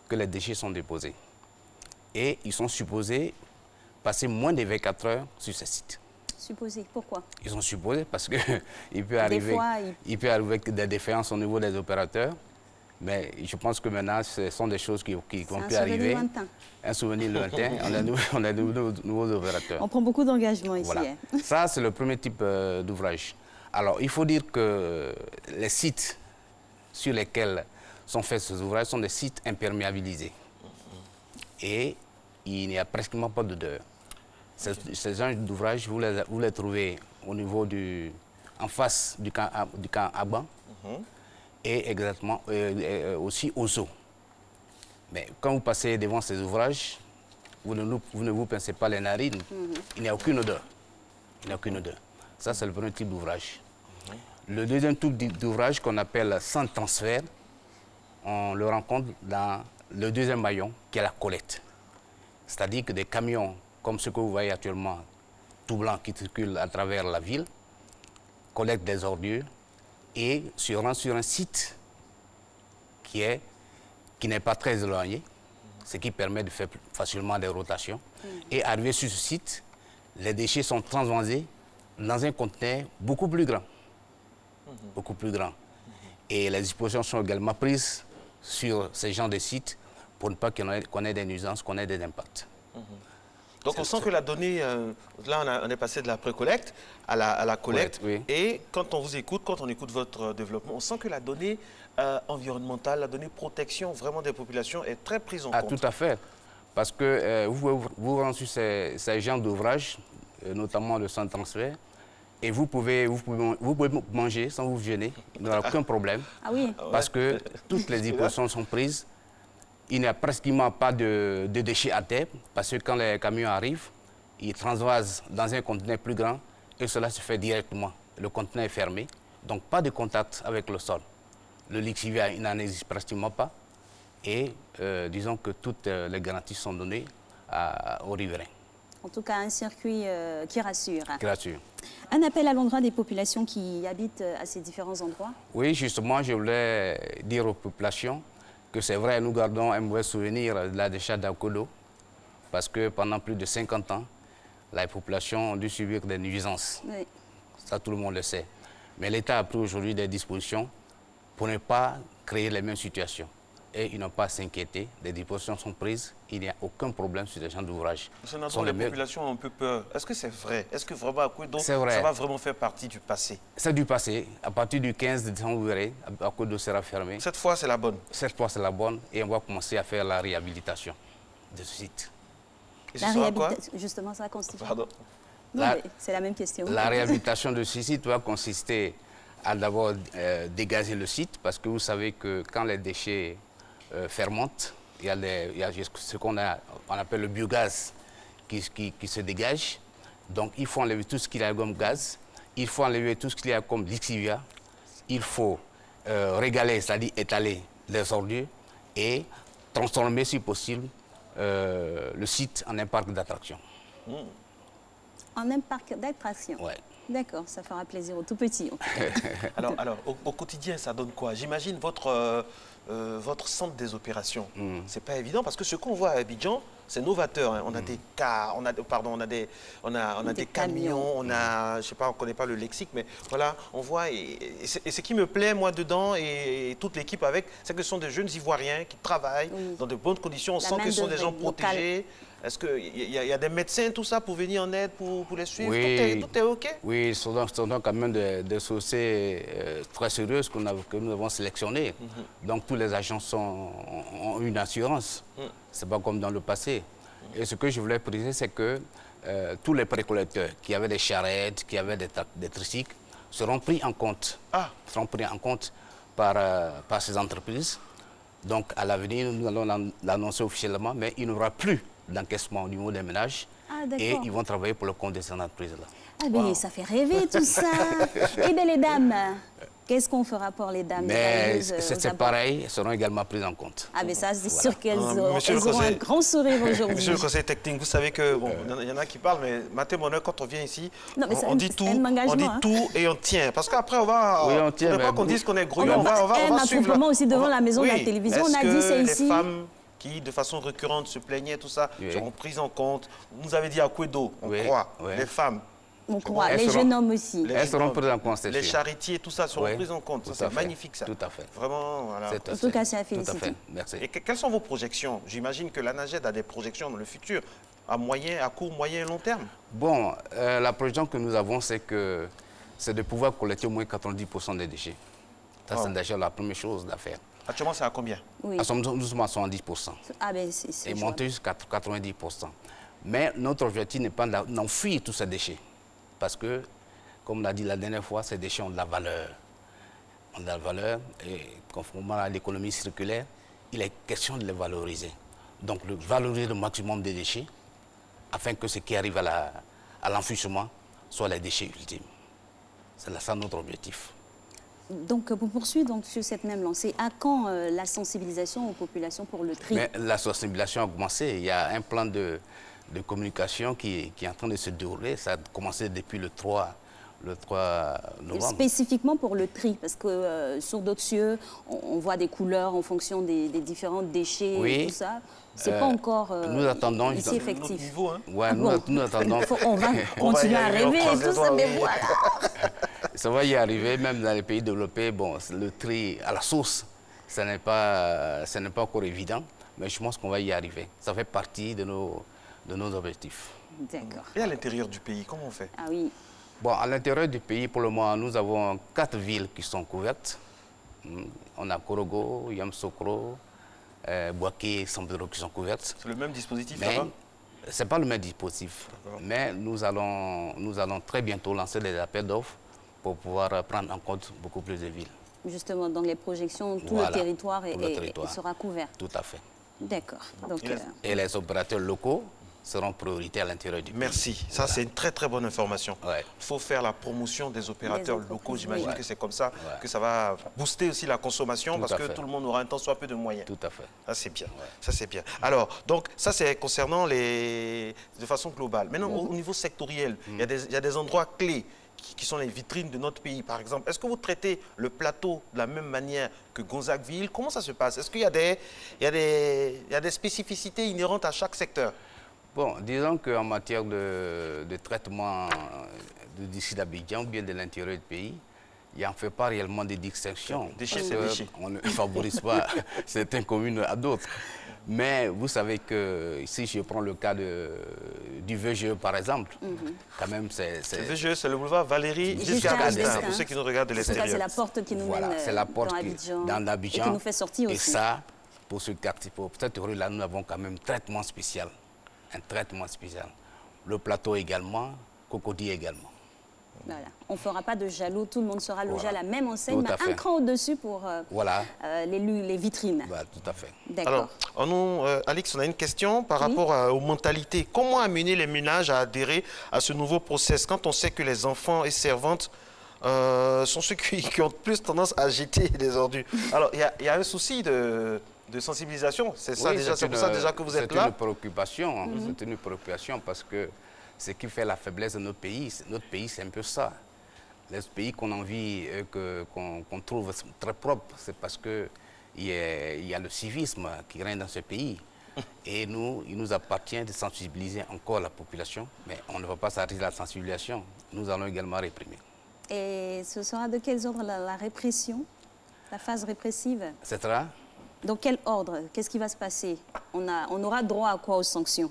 que les déchets sont déposés. Et ils sont supposés passer moins de 24 heures sur ces sites. Supposés, pourquoi? Ils sont supposés parce qu'il peut arriver des défaillances au niveau des opérateurs. Mais je pense que maintenant, ce sont des choses qui vont plus arriver. Un souvenir lointain. On a de nouveaux opérateurs. On prend beaucoup d'engagement ici. Voilà. Ça, c'est le premier type d'ouvrage. Alors, il faut dire que les sites sur lesquels sont faits ces ouvrages sont des sites imperméabilisés. Et il n'y a pratiquement pas d'odeur. Ces genres d'ouvrages, vous les trouvez au niveau en face du camp Agban et exactement aussi aux eaux. Mais quand vous passez devant ces ouvrages, vous ne vous pincez pas les narines, il n'y a aucune odeur. Il n'y a aucune odeur. Ça, c'est le premier type d'ouvrage. Le deuxième type d'ouvrage qu'on appelle sans transfert, on le rencontre dans le deuxième maillon, qui est la collecte. C'est-à-dire que des camions comme ce que vous voyez actuellement, tout blanc qui circule à travers la ville, collecte des ordures et se rend sur un site qui n'est pas très éloigné, ce qui permet de faire facilement des rotations. Et arrivé sur ce site, les déchets sont transvasés dans un conteneur beaucoup plus grand. Beaucoup plus grand. Et les dispositions sont également prises sur ces genres de sites pour ne pas qu'on ait des nuisances, qu'on ait des impacts. Donc on sent que la donnée, là on est passé de la pré-collecte à la collecte. Oui. Et quand on vous écoute, quand on écoute votre développement, on sent que la donnée environnementale, la donnée protection vraiment des populations est très prise en compte. Tout à fait. Parce que vous rendre sur ces genres d'ouvrages, notamment le sang transfert, et vous pouvez manger sans vous gêner, il n'y aura aucun problème. Ah oui. Parce que toutes les dispositions sont prises. Il n'y a pratiquement pas de déchets à terre, parce que quand les camions arrivent, ils transvasent dans un conteneur plus grand et cela se fait directement. Le conteneur est fermé, donc pas de contact avec le sol. Le lixivia, il n'en existe pratiquement pas. Et disons que toutes les garanties sont données aux riverains. En tout cas, un circuit qui rassure. Qui rassure. Un appel à l'endroit des populations qui habitent à ces différents endroits? Oui, justement, je voulais dire aux populations que c'est vrai, nous gardons un mauvais souvenir de la décharge d'Akodo, parce que pendant plus de 50 ans, la population a dû subir des nuisances. Oui. Ça, tout le monde le sait. Mais l'État a pris aujourd'hui des dispositions pour ne pas créer les mêmes situations. Et ils n'ont pas à s'inquiéter, des dispositions sont prises, il n'y a aucun problème sur les gens d'ouvrage. Les populations ont un peu peur. Est-ce que c'est vrai? Est-ce que vraiment Akodo, ça va vraiment faire partie du passé? C'est du passé. À partir du 15 décembre, vous verrez, Akodo sera fermé. Cette fois, c'est la bonne? Cette fois, c'est la bonne et on va commencer à faire la réhabilitation de ce site. Et la réhabilitation, justement, ça va constituer... Pardon? C'est la même question. La réhabilitation de ce site va consister à d'abord dégager le site, parce que vous savez que quand les déchets fermentent, il y a ce qu'on appelle le biogaz qui se dégage. Donc il faut enlever tout ce qu'il y a comme gaz, il faut enlever tout ce qu'il y a comme lixivia, il faut régaler, c'est-à-dire étaler les ordures et transformer, si possible, le site en un parc d'attractions. En un parc d'attractions? Oui. D'accord, ça fera plaisir aux tout petits. Alors au quotidien, ça donne quoi? J'imagine votre centre des opérations. C'est pas évident parce que ce qu'on voit à Abidjan, c'est novateur. Hein. On a des cars, on a des camions, on a, je sais pas, on connaît pas le lexique, mais voilà, on voit. Et ce qui me plaît moi dedans et toute l'équipe avec, c'est que ce sont des jeunes Ivoiriens qui travaillent dans de bonnes conditions. On sent que ce sont des gens protégés. Est-ce qu'il y a des médecins, tout ça, pour venir en aide, pour les suivre? Oui. Tout est OK? Oui, ce sont quand même des sociétés très sérieuses que nous avons sélectionnées. Donc tous les agents ont une assurance. Ce n'est pas comme dans le passé. Et ce que je voulais préciser, c'est que tous les précollecteurs qui avaient des charrettes, qui avaient des tricycles, seront pris en compte. Seront pris en compte par ces entreprises. Donc à l'avenir, nous allons l'annoncer officiellement, mais il n'y aura plus d'encaissement au niveau des ménages et ils vont travailler pour le compte de ces entreprises-là. Ah ben ça fait rêver tout ça. Eh bien les dames, qu'est-ce qu'on fera pour les dames? Mais c'est pareil, elles seront également prises en compte. Ah mais ça c'est sûr qu'elles auront un grand sourire aujourd'hui. Monsieur le conseiller technique, vous savez que, bon, il y en a qui parlent, mais Mathé Moneur, quand on vient ici, on dit tout et on tient. Parce qu'après on va, on ne veut pas qu'on dise qu'on est grouillon, on va suivre. Un aussi devant la maison de la télévision, on a dit c'est ici. Qui, de façon récurrente, se plaignaient, tout ça, seront prises en compte. Vous nous avez dit à Akodo, on croit, les femmes. On croit, les jeunes hommes aussi. Elles seront prises en compte. Les charretiers, tout ça, seront prises en compte. C'est magnifique, ça. Tout à fait. Vraiment, voilà. En tout cas, c'est à féliciter. Tout à fait. Merci. Et quelles sont vos projections? J'imagine que la NAGED a des projections dans le futur, à court, moyen et long terme. Bon, la projection que nous avons, c'est de pouvoir collecter au moins 90% des déchets. Ça, c'est déjà la première chose à faire. Actuellement, c'est à combien? Nous sommes à 70%. Ah ben, c'est et monter jusqu'à 90%. Mais notre objectif n'est pas d'enfuir tous ces déchets. Parce que, comme on l'a dit la dernière fois, ces déchets ont de la valeur. Ont de la valeur et conformément à l'économie circulaire, il est question de les valoriser. Donc, valoriser le maximum des déchets afin que ce qui arrive à l'enfouissement soit les déchets ultimes. C'est ça notre objectif. Donc, pour poursuivre sur cette même lancée, à quand la sensibilisation aux populations pour le tri? Mais la sensibilisation a commencé. Il y a un plan de communication qui est en train de se dérouler. Ça a commencé depuis le 3 novembre. Spécifiquement pour le tri, parce que sur d'autres cieux, on voit des couleurs en fonction des différents déchets et tout ça. C'est pas encore nous attendons, ici effectif. Niveau, hein? Ouais, nous attendons. On va continuer à rêver et tout ça, mais voilà. Ça va y arriver, même dans les pays développés. Bon, le tri à la source, ce n'est pas encore évident. mais je pense qu'on va y arriver. Ça fait partie de nos objectifs. D'accord. Et à l'intérieur du pays, comment on fait? Ah oui. Bon, à l'intérieur du pays, pour le moment, nous avons 4 villes qui sont couvertes. On a Korogo, Yamoussoukro, Bouaké et Sambiro qui sont couvertes. C'est le même dispositif mais là-bas? Ce n'est pas le même dispositif. Mais nous allons très bientôt lancer des appels d'offres pour pouvoir prendre en compte beaucoup plus de villes. Justement, dans les projections, tout Voilà, le territoire, tout le territoire sera couvert. Tout à fait. D'accord. Donc, Et les opérateurs locaux seront prioritaires à l'intérieur du pays. Merci. Ça, c'est une très, très bonne information. Il Ouais. faut faire la promotion des opérateurs locaux. J'imagine oui. que c'est comme ça Ouais. que ça va booster aussi la consommation Tout parce à que fait. tout le monde aura un temps soit peu de moyens. Tout à fait. Ça, c'est bien. Ça, c'est bien. Alors, donc, ça, c'est concernant de façon globale. Maintenant, au niveau sectoriel, il y a des endroits clés qui sont les vitrines de notre pays, par exemple. Est-ce que vous traitez le plateau de la même manière que Gonzagueville? Comment ça se passe? Est-ce qu'il y a des spécificités inhérentes à chaque secteur? Bon, disons qu'en matière de traitement d'ici d'Abidjan ou bien de l'intérieur du pays, il n'en fait pas réellement de distinction. Déchets, c'est déchets. On ne favorise pas certaines communes à d'autres. Mais vous savez que si je prends le cas du VGE par exemple, quand même c'est... Le VGE, c'est le boulevard Valérie Giscard d'Estaing, pour ceux qui nous regardent de l'extérieur. C'est la porte qui nous Voilà, mène c'est la porte dans Abidjan, et qui nous fait sortir aussi. Et ça, pour ce quartier, pour cette rue-là, nous avons quand même un traitement spécial. Un traitement spécial. Le plateau également, Cocody également. Voilà. On ne fera pas de jaloux, tout le monde sera logé à la même enseigne, Tout mais à fait. un cran au-dessus pour les vitrines. Voilà, tout à fait. D'accord. Alors, Alix, on a une question par rapport aux mentalités. Comment amener les ménages à adhérer à ce nouveau process quand on sait que les enfants et servantes sont ceux qui ont plus tendance à jeter des ordures? Alors, il y a un souci de sensibilisation. C'est ça, déjà, c'est pour ça déjà que vous êtes là. C'est une préoccupation. C'est une préoccupation parce que ce qui fait la faiblesse de notre pays, c'est un peu ça. Les pays qu'on envie, qu'on trouve très propres, c'est parce qu'il y a le civisme qui règne dans ce pays. Et il nous appartient de sensibiliser encore la population, mais on ne va pas s'arrêter à la sensibilisation. Nous allons également réprimer. Et ce sera de quel ordre la répression, la phase répressive? C'est dans quel ordre? Qu'est-ce qui va se passer? On aura droit à quoi aux sanctions?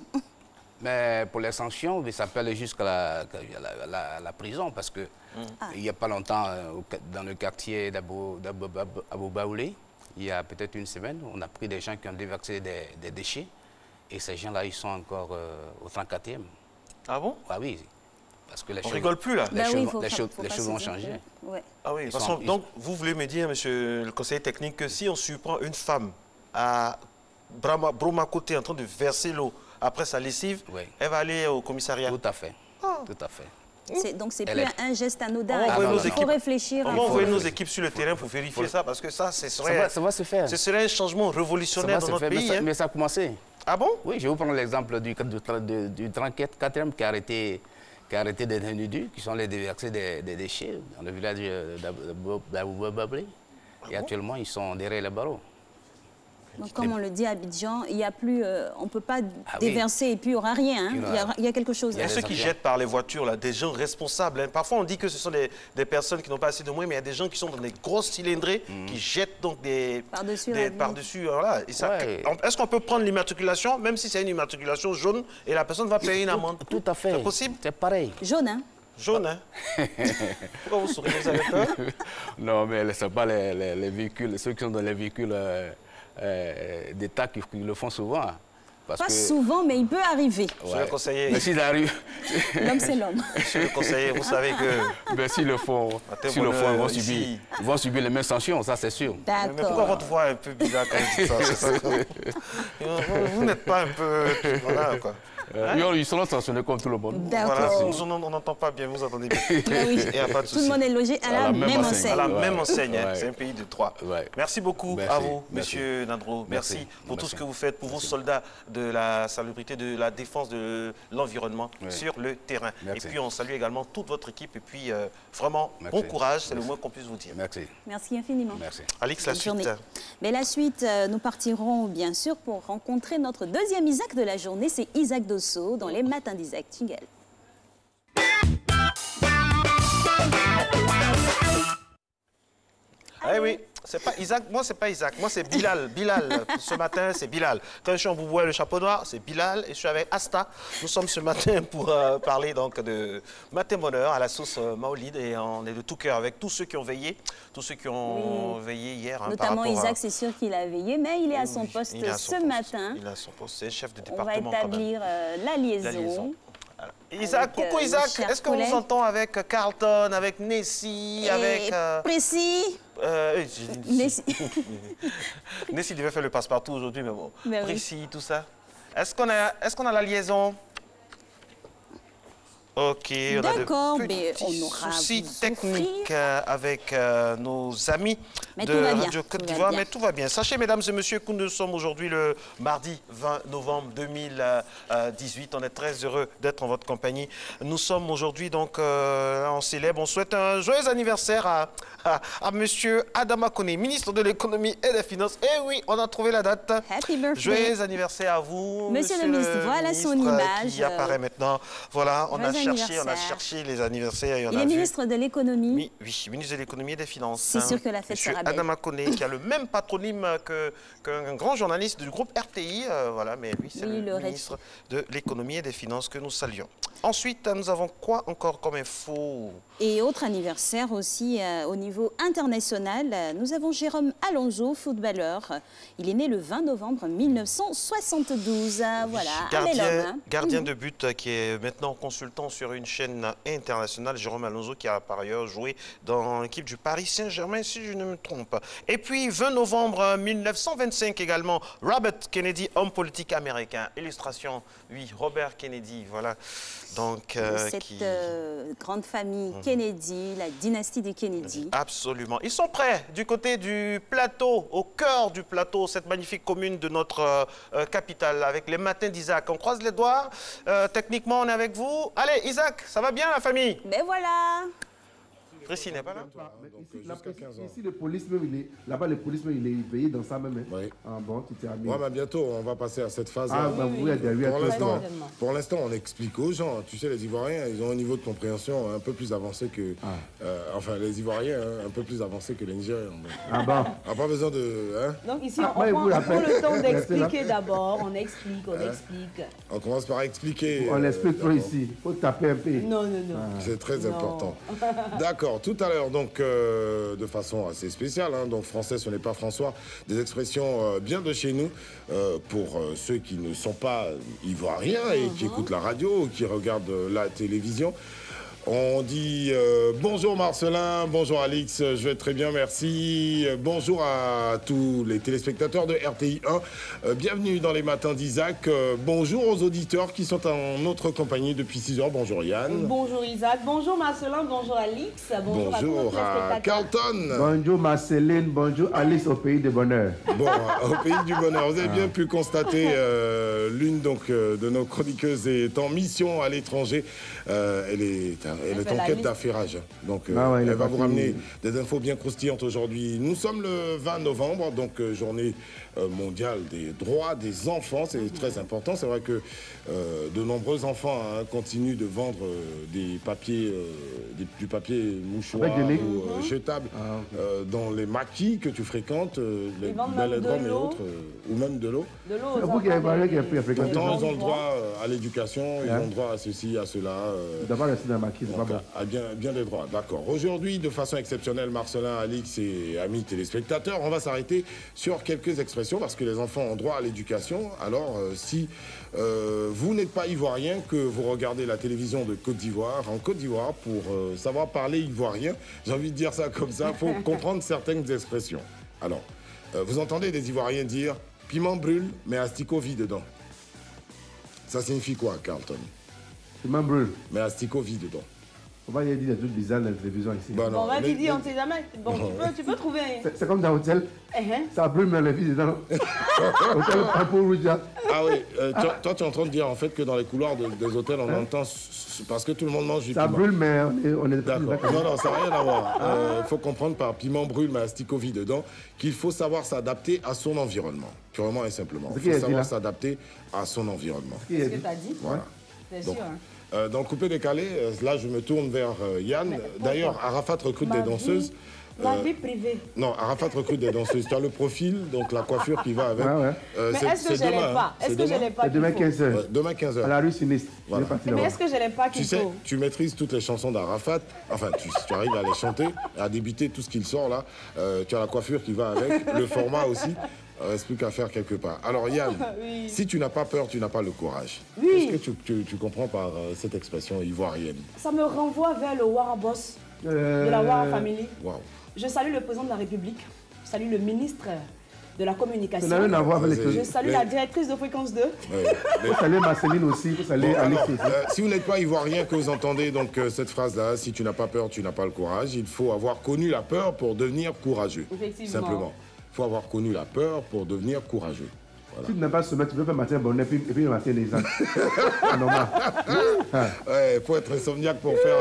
Mais pour les sanctions, ça peut aller jusqu'à la prison parce que il n'y a pas longtemps, dans le quartier d'Abou Baoulé, il y a peut-être une semaine, on a pris des gens qui ont déversé des déchets et ces gens-là, ils sont encore au 34e. Ah bon? Ah oui. Parce que on rigole plus là. Les choses ont changé. Ouais. Ah oui, donc vous voulez me dire, monsieur le conseiller technique, que si on surprend une femme à Bromacoté en train de verser l'eau après sa lessive, elle va aller au commissariat? Tout à fait. Tout à fait. Donc c'est plus un geste anodin. Il faut réfléchir. On va envoyer nos équipes sur le terrain pour vérifier ça, parce que ça va se faire. Ce serait un changement révolutionnaire dans notre pays. Mais ça a commencé. Ah bon? Oui, je vais vous prendre l'exemple du 34e qui a arrêté des individus qui sont allés déverser des déchets dans le village d'Abou Baoulé. Et actuellement, ils sont derrière les barreaux. Donc, comme on le dit à Abidjan, il y a plus, on ne peut pas déverser et puis il n'y aura rien. Hein. Il y a quelque chose. Il y a ceux qui jettent par les voitures, là, des gens responsables. Hein. Parfois, on dit que ce sont des personnes qui n'ont pas assez de moyens, mais il y a des gens qui sont dans des grosses cylindrées, qui jettent donc par-dessus. Voilà. Est-ce qu'on peut prendre l'immatriculation, même si c'est une immatriculation jaune, et la personne va payer une amende? Tout à fait. C'est possible? C'est pareil. Jaune, hein? Jaune, hein? Pourquoi vous souriez? Vous avez peur? Non, mais ce n'est pas les véhicules, ceux qui sont dans les véhicules d'État qui le font souvent. Souvent, mais il peut arriver. Monsieur le conseiller. Mais s'il arrive... L'homme, c'est l'homme. Monsieur le conseiller, vous savez que... Mais s'ils le font, ils vont subir les mêmes sanctions, ça c'est sûr. D'accord. Mais pourquoi votre voix est un peu bizarre quand vous dites ça? Vous n'êtes pas un peu... Voilà, quoi. Ils seront sanctionnés comme tout le monde. Voilà, on n'entend pas bien, vous entendez bien. Oui. Il n'y a pas de souci. Tout le monde est logé à la même enseigne. À la même enseigne, c'est un pays de droit. Merci beaucoup à vous, monsieur Nandro. Merci pour tout ce que vous faites pour vos soldats de la salubrité, de la défense de l'environnement sur le terrain. Et puis on salue également toute votre équipe. Et puis vraiment, bon courage, c'est le moins qu'on puisse vous dire. Merci infiniment. Merci. Alix, la suite. Mais la suite, nous partirons bien sûr pour rencontrer notre deuxième Isaac de la journée, c'est Isaac Dosso dans les matins d'Isaac. Tingle. Eh oui, c'est pas Isaac, moi c'est pas Isaac, moi c'est Bilal. Bilal, ce matin c'est Bilal. Quand je suis en Bouboué, le chapeau noir, c'est Bilal et je suis avec Asta. Nous sommes ce matin pour parler donc de matin bonheur à la sauce Maolid et on est de tout cœur avec tous ceux qui ont veillé, veillé hier. Hein, notamment Isaac, c'est sûr qu'il a veillé, mais il est à son poste ce matin. Il est à son poste, c'est chef de département. On va établir la liaison. Isaac, coucou Isaac, est-ce qu'on vous entend avec Carlton, avec Nessie, avec... Précis Nessie. Nessie devait faire le passe-partout aujourd'hui, mais bon. Précis, tout ça. Est-ce qu'on a la liaison? Ok, on a des soucis techniques avec nos amis de Radio Côte d'Ivoire, mais tout va bien. Sachez, mesdames et messieurs, que nous sommes aujourd'hui le mardi 20 novembre 2018. On est très heureux d'être en votre compagnie. Nous sommes aujourd'hui, donc, on célèbre, on souhaite un joyeux anniversaire à monsieur Adama Koné, ministre de l'économie et des finances. Eh oui, on a trouvé la date. Happy birthday. Joyeux anniversaire à vous, monsieur le ministre. Voilà son image. Qui apparaît maintenant. Voilà, on a cherché les anniversaires. Il est ministre de l'économie. Oui, ministre de l'économie et des finances. C'est sûr que la fête sera belle. Adama Koné, qui a le même patronyme qu'un grand journaliste du groupe RTI. Voilà, mais lui, c'est le ministre de l'économie et des finances que nous saluons. Ensuite, nous avons quoi encore comme info? Et autre anniversaire aussi au niveau international, nous avons Jérôme Alonso, footballeur. Il est né le 20 novembre 1972. Voilà, gardien de but qui est maintenant consultant sur une chaîne internationale. Jérôme Alonso qui a par ailleurs joué dans l'équipe du Paris Saint-Germain, si je ne me trompe. Et puis 20 novembre 1925 également, Robert Kennedy, homme politique américain. Illustration, oui, Robert Kennedy, voilà. Donc, cette grande famille Kennedy, la dynastie des Kennedy. Absolument. Ils sont prêts du côté du plateau, au cœur du plateau, cette magnifique commune de notre capitale, avec les matins d'Isaac. On croise les doigts. Techniquement, on est avec vous. Allez, Isaac, ça va bien la famille? Ben voilà. Précis n'est pas là. Ici, le police même, là-bas, le police même, il est payé dans ça même. Oui. Ah bon, tu t'es amené. Ouais, mais bientôt, on va passer à cette phase. Ah, bah, vous êtes derrière. Pour l'instant, on explique aux gens. Tu sais, les Ivoiriens, ils ont un niveau de compréhension un peu plus avancé que... enfin, les Ivoiriens, un peu plus avancé que les Nigériens. Ah bon? On n'a pas besoin de... Donc ici, on prend le temps d'expliquer d'abord. On explique. On commence par expliquer. On explique trop ici. Il faut taper un peu. Non. C'est très important. D'accord. Tout à l'heure, donc, de façon assez spéciale, hein, donc français, ce n'est pas François, des expressions bien de chez nous, pour ceux qui ne sont pas ivoiriens et qui écoutent la radio ou qui regardent la télévision. On dit bonjour Marcelin, bonjour Alix, je vais très bien, merci. Bonjour à tous les téléspectateurs de RTI 1. Bienvenue dans les matins d'Isaac. Bonjour aux auditeurs qui sont en notre compagnie depuis 6 heures. Bonjour Yann. Bonjour Isaac, bonjour Marcelin, bonjour Alix. Bonjour à Carlton. Bonjour Marceline, bonjour Alix au pays du bonheur. Bon, au pays du bonheur. Vous avez bien pu constater l'une donc de nos chroniqueuses est en mission à l'étranger. Elle est en quête d'affairage. Donc, elle va vous ramener des infos bien croustillantes aujourd'hui. Nous sommes le 20 novembre, donc journée mondiale des droits des enfants. C'est très important. C'est vrai que de nombreux enfants continuent de vendre des papiers, du papier mouchoir ou jetable dans les maquis que tu fréquentes, les vélodromes et autres, ou même de l'eau. Pourtant, ils ont le droit à l'éducation, ils ont le droit à ceci, à cela. D'abord, rester dans la maquis, c'est pas bon. Bien des droits, d'accord. Aujourd'hui, de façon exceptionnelle, Marcelin, Alix et amis téléspectateurs, on va s'arrêter sur quelques expressions parce que les enfants ont droit à l'éducation. Alors, si vous n'êtes pas ivoirien, que vous regardez la télévision de Côte d'Ivoire, en Côte d'Ivoire, pour savoir parler ivoirien, j'ai envie de dire ça comme ça, il faut comprendre certaines expressions. Alors, vous entendez des Ivoiriens dire « piment brûle, mais asticot vit dedans ». Ça signifie quoi, Carlton? Piment brûle. Mais asticot vit dedans. On va dire des trucs bizarres dans la télévision ici. Bon, on va dire, on ne sait jamais. Bon, tu peux trouver. C'est comme dans l'hôtel. Ça brûle, mais les filles dedans. Hôtel Papo Rouja. Ah oui, toi tu es en train de dire en fait que dans les couloirs des hôtels, on entend, parce que tout le monde mange du piment. Ça brûle, mais on est d'accord. Non, ça n'a rien à voir. Il faut comprendre par piment brûle, mais asticot vit dedans, qu'il faut savoir s'adapter à son environnement. Purement et simplement. Il faut savoir s'adapter à son environnement. C'est ce que tu as dit. Voilà. C'est sûr. Dans le coupé décalé, là je me tourne vers Yann. D'ailleurs, Arafat recrute des danseuses La vie privée. Non, Arafat recrute des danseuses. Tu as le profil, donc la coiffure qui va avec. Mais est-ce que je l'ai pas? Est-ce que je l'ai pas? Demain 15h. Ouais, demain 15h. À la rue Sinistre. Voilà. Mais est-ce que je l'ai pas? Tu sais, tu maîtrises toutes les chansons d'Arafat. Enfin, tu arrives à les chanter, à débiter tout ce qu'il sort là. Tu as la coiffure qui va avec, le format aussi. Reste plus qu'à faire quelque part. Alors Yann, si tu n'as pas peur, tu n'as pas le courage. Oui. Qu'est-ce que tu comprends par cette expression ivoirienne? Ça me renvoie vers le Wara Boss de la Wara Family. Wow. Je salue le président de la République. Je salue le ministre de la communication. Ça n'a rien à voir avec les... Je salue la directrice de Fréquence 2. Vous saluez Marceline aussi, vous saluez Alex aussi. Si vous n'êtes pas ivoirien, que vous entendez donc cette phrase-là, si tu n'as pas peur, tu n'as pas le courage, il faut avoir connu la peur pour devenir courageux. Effectivement. Simplement. Il faut avoir connu la peur pour devenir courageux. Voilà. Si tu n'as pas ce matin, tu peux faire matin bonnet et puis le matin les ans. Normal. Ouais, il faut être insomniaque pour faire...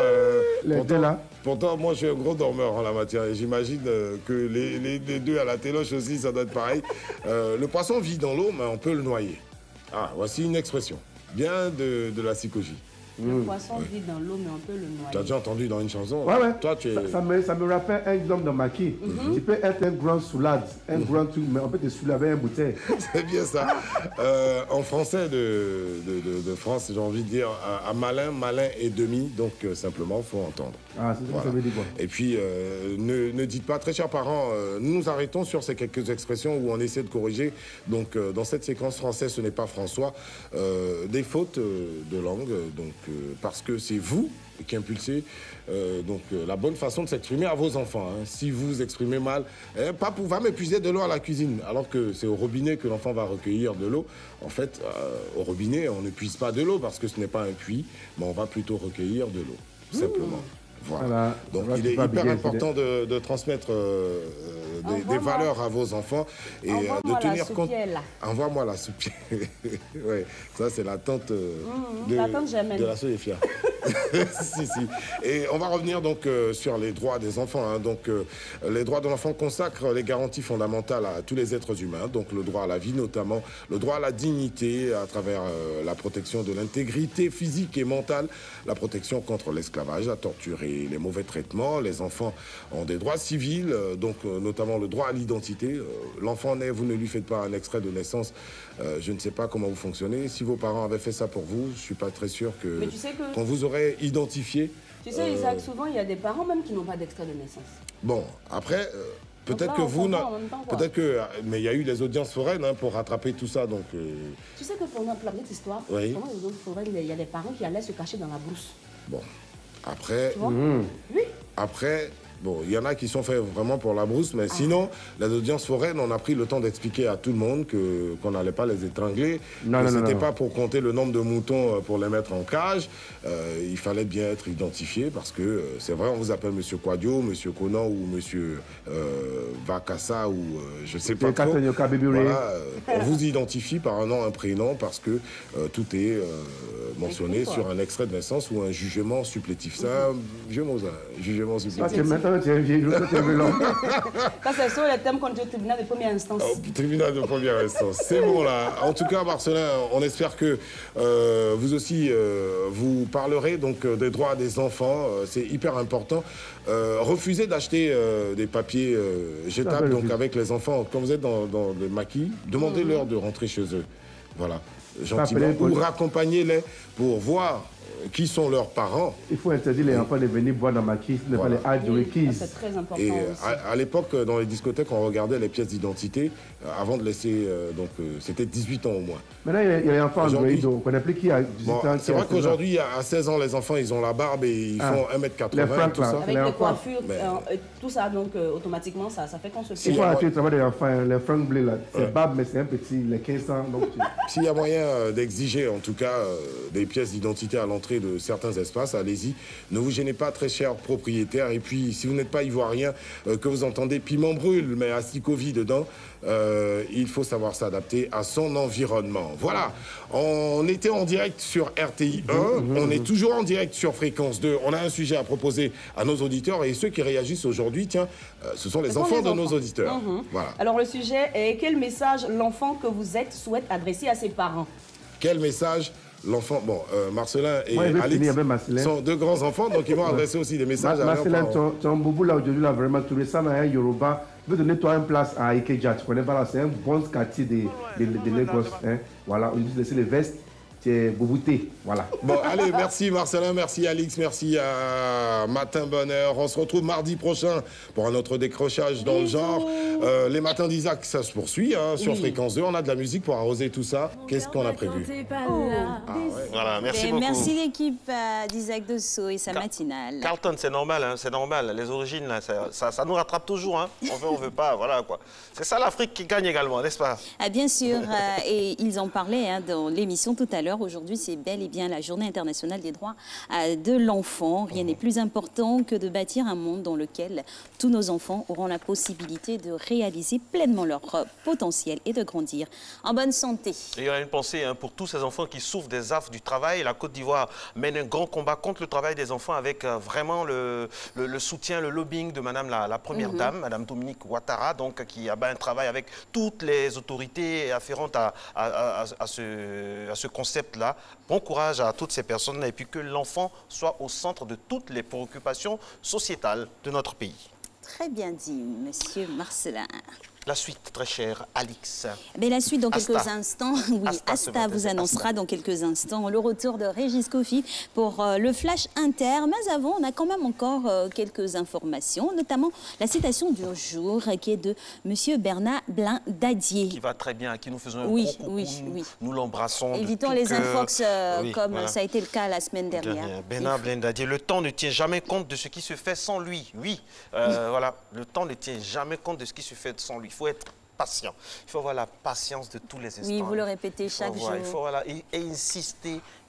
les deux là. Pourtant, moi, je suis un gros dormeur en la matière. Et j'imagine que les deux à la téloche aussi, ça doit être pareil. Le poisson vit dans l'eau, mais on peut le noyer. Ah, voici une expression. Bien de la psychologie. Le poisson vit dans l'eau, mais on peut le noyer. Tu as déjà entendu dans une chanson? Ouais. Toi, tu es... ça me rappelle un homme de maquis. Tu peux être un grand soulade, un grand truc, mais on peut te saouler avec une bouteille. C'est bien ça. En français de France, j'ai envie de dire à malin, malin et demi. Donc, simplement, il faut entendre. Ah, c'est ça que ça veut dire quoi. Et puis, ne dites pas, très chers parents, nous nous arrêtons sur ces quelques expressions où on essaie de corriger. Donc, dans cette séquence française, ce n'est pas François. Des fautes de langue, donc, parce que c'est vous qui impulsez la bonne façon de s'exprimer à vos enfants. Hein. Si vous exprimez mal, papa va m'épuiser de l'eau à la cuisine, alors que c'est au robinet que l'enfant va recueillir de l'eau. En fait, au robinet, on ne puise pas de l'eau parce que ce n'est pas un puits, mais on va plutôt recueillir de l'eau, simplement. Voilà. Donc il est hyper important de transmettre des valeurs à vos enfants et de tenir compte. Envoie-moi la soupière. Ouais, ça c'est la tante de la Soléfia. si. Et on va revenir donc sur les droits des enfants. Hein. Donc les droits de l'enfant consacrent les garanties fondamentales à tous les êtres humains. Donc le droit à la vie notamment, le droit à la dignité à travers la protection de l'intégrité physique et mentale, la protection contre l'esclavage, la torture et les mauvais traitements. Les enfants ont des droits civils, donc notamment le droit à l'identité. L'enfant naît, vous ne lui faites pas un extrait de naissance. Je ne sais pas comment vous fonctionnez. Si vos parents avaient fait ça pour vous, je ne suis pas très sûr qu'on vous aurait identifié. Tu sais, Isaac, souvent, il y a des parents même qui n'ont pas d'extrait de naissance. Bon, après... Peut-être que vous... Mais il y a eu les audiences foraines pour rattraper tout ça, donc... Tu sais que pendant la petite histoire, pendant les audiences foraines, il y a des parents qui allaient se cacher dans la brousse. Bon, après... Tu vois Oui. Après... Bon, il y en a qui sont faits vraiment pour la brousse, mais sinon, les audiences foraines, on a pris le temps d'expliquer à tout le monde qu'on n'allait pas les étrangler. Ce n'était pas pour compter le nombre de moutons pour les mettre en cage. Il fallait bien être identifié parce que c'est vrai, on vous appelle Monsieur Quadio, Monsieur Conan ou Monsieur Vakassa ou je ne sais pas trop. Voilà, on vous identifie par un nom, un prénom parce que tout est mentionné sur un extrait de naissance ou un jugement supplétif. C'est un vieux mot, ça, jugement supplétif. Ça, c'est sur les thèmes contre le tribunal de première instance. Tribunal de première instance, c'est bon là. En tout cas, Marcelin, on espère que vous aussi, vous parlerez donc des droits des enfants. C'est hyper important. Refusez d'acheter des papiers jetables donc avec les enfants. Quand vous êtes dans le maquis, demandez-leur de rentrer chez eux. Voilà, gentiment. Ou raccompagnez-les pour voir qui sont leurs parents. Il faut interdire les enfants de venir boire dans ma kiss, ne pas les adjouer. C'est très important. Et à l'époque, dans les discothèques, on regardait les pièces d'identité avant de laisser. C'était 18 ans au moins. Maintenant, il y a les enfants Android, on ne connaît plus qui a 18 ans. C'est vrai qu'aujourd'hui, à 16 ans, les enfants, ils ont la barbe et ils font 1m80. Tout ça. Avec les coiffures, tout ça, donc automatiquement, ça fait qu'on se fait. Il faut arrêter le travail des enfants, les francs bleus, là. C'est barbe, mais c'est un petit, les 15 ans. S'il y a moyen d'exiger, en tout cas, des pièces d'identité à l'entrée de certains espaces, allez-y. Ne vous gênez pas, très chers propriétaires. Et puis, si vous n'êtes pas ivoirien, que vous entendez piment brûle, mais asticovie dedans, il faut savoir s'adapter à son environnement. Voilà, on était en direct sur RTI 1, on est toujours en direct sur Fréquence 2. On a un sujet à proposer à nos auditeurs et ceux qui réagissent aujourd'hui, tiens, ce sont les enfants de nos auditeurs. Voilà. Alors le sujet est quel message l'enfant que vous êtes souhaite adresser à ses parents? Quel message l'enfant, bon, Marcelin et Moi, Alix sont deux grands enfants, donc ils vont adresser aussi des messages à leurs parents. Marcelin, ton boubou là aujourd'hui, là, vraiment, tout récemment, un Yoruba veut donner toi une place à Ikeja. Tu connais pas là, c'est un bon quartier de Lagos. Hein. Voilà, on dit de laisser les vestes. Boubouté, voilà. Bon, allez, merci Marcelin, merci Alix, merci à Matin Bonheur. On se retrouve mardi prochain pour un autre décrochage dans le genre. Les matins d'Isaac, ça se poursuit sur Fréquence 2. On a de la musique pour arroser tout ça. Qu'est-ce qu'on a prévu? Voilà, merci beaucoup. Merci l'équipe d'Isaac Dosso et sa matinale. Carlton, c'est normal, hein, c'est normal. Les origines, là, ça nous rattrape toujours. Hein. On veut pas, voilà quoi. C'est ça l'Afrique qui gagne également, n'est-ce pas? Bien sûr, et ils en parlaient dans l'émission tout à l'heure. Aujourd'hui, c'est bel et bien la Journée internationale des droits de l'enfant. Rien n'est plus important que de bâtir un monde dans lequel tous nos enfants auront la possibilité de réaliser pleinement leur potentiel et de grandir en bonne santé. Et il y a une pensée pour tous ces enfants qui souffrent des affres du travail. La Côte d'Ivoire mène un grand combat contre le travail des enfants avec vraiment le soutien, le lobbying de Madame la Première Dame, Madame Dominique Ouattara, donc, qui abat un travail avec toutes les autorités afférentes à ce concept là. Bon courage à toutes ces personnes et puis que l'enfant soit au centre de toutes les préoccupations sociétales de notre pays. Très bien dit, Monsieur Marcelin. La suite, très chère Alix. Mais la suite dans quelques instants. Oui, Asta vous annoncera dans quelques instants le retour de Régis Kofi pour le Flash Inter. Mais avant, on a quand même encore quelques informations, notamment la citation du jour qui est de Monsieur Bernard Blin-Dadier. Qui va très bien, qui nous faisons un gros coucou, nous l'embrassons. Évitons les infox comme ça a été le cas la semaine dernière. Bernard Blin-Dadier, le temps ne tient jamais compte de ce qui se fait sans lui. Oui, voilà, le temps ne tient jamais compte de ce qui se fait sans lui. Il faut être patient. Il faut avoir la patience de tous les instants. Oui, vous le répétez chaque jour. Il faut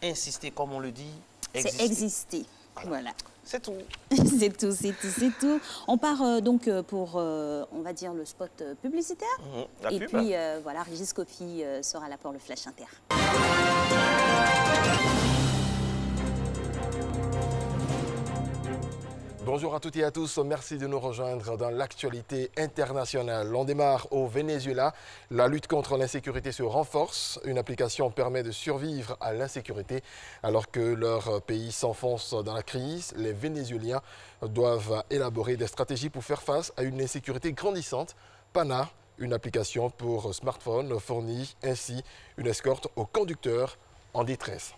insister, comme on le dit. C'est exister. Voilà. C'est tout. C'est tout. On part donc pour, on va dire, le spot publicitaire. Et puis, voilà, Régis Kofi sera là pour le Flash Inter. Bonjour à toutes et à tous, merci de nous rejoindre dans l'actualité internationale. On démarre au Venezuela. La lutte contre l'insécurité se renforce. Une application permet de survivre à l'insécurité. Alors que leur pays s'enfonce dans la crise, les Vénézuéliens doivent élaborer des stratégies pour faire face à une insécurité grandissante. Pana, une application pour smartphone, fournit ainsi une escorte aux conducteurs en détresse.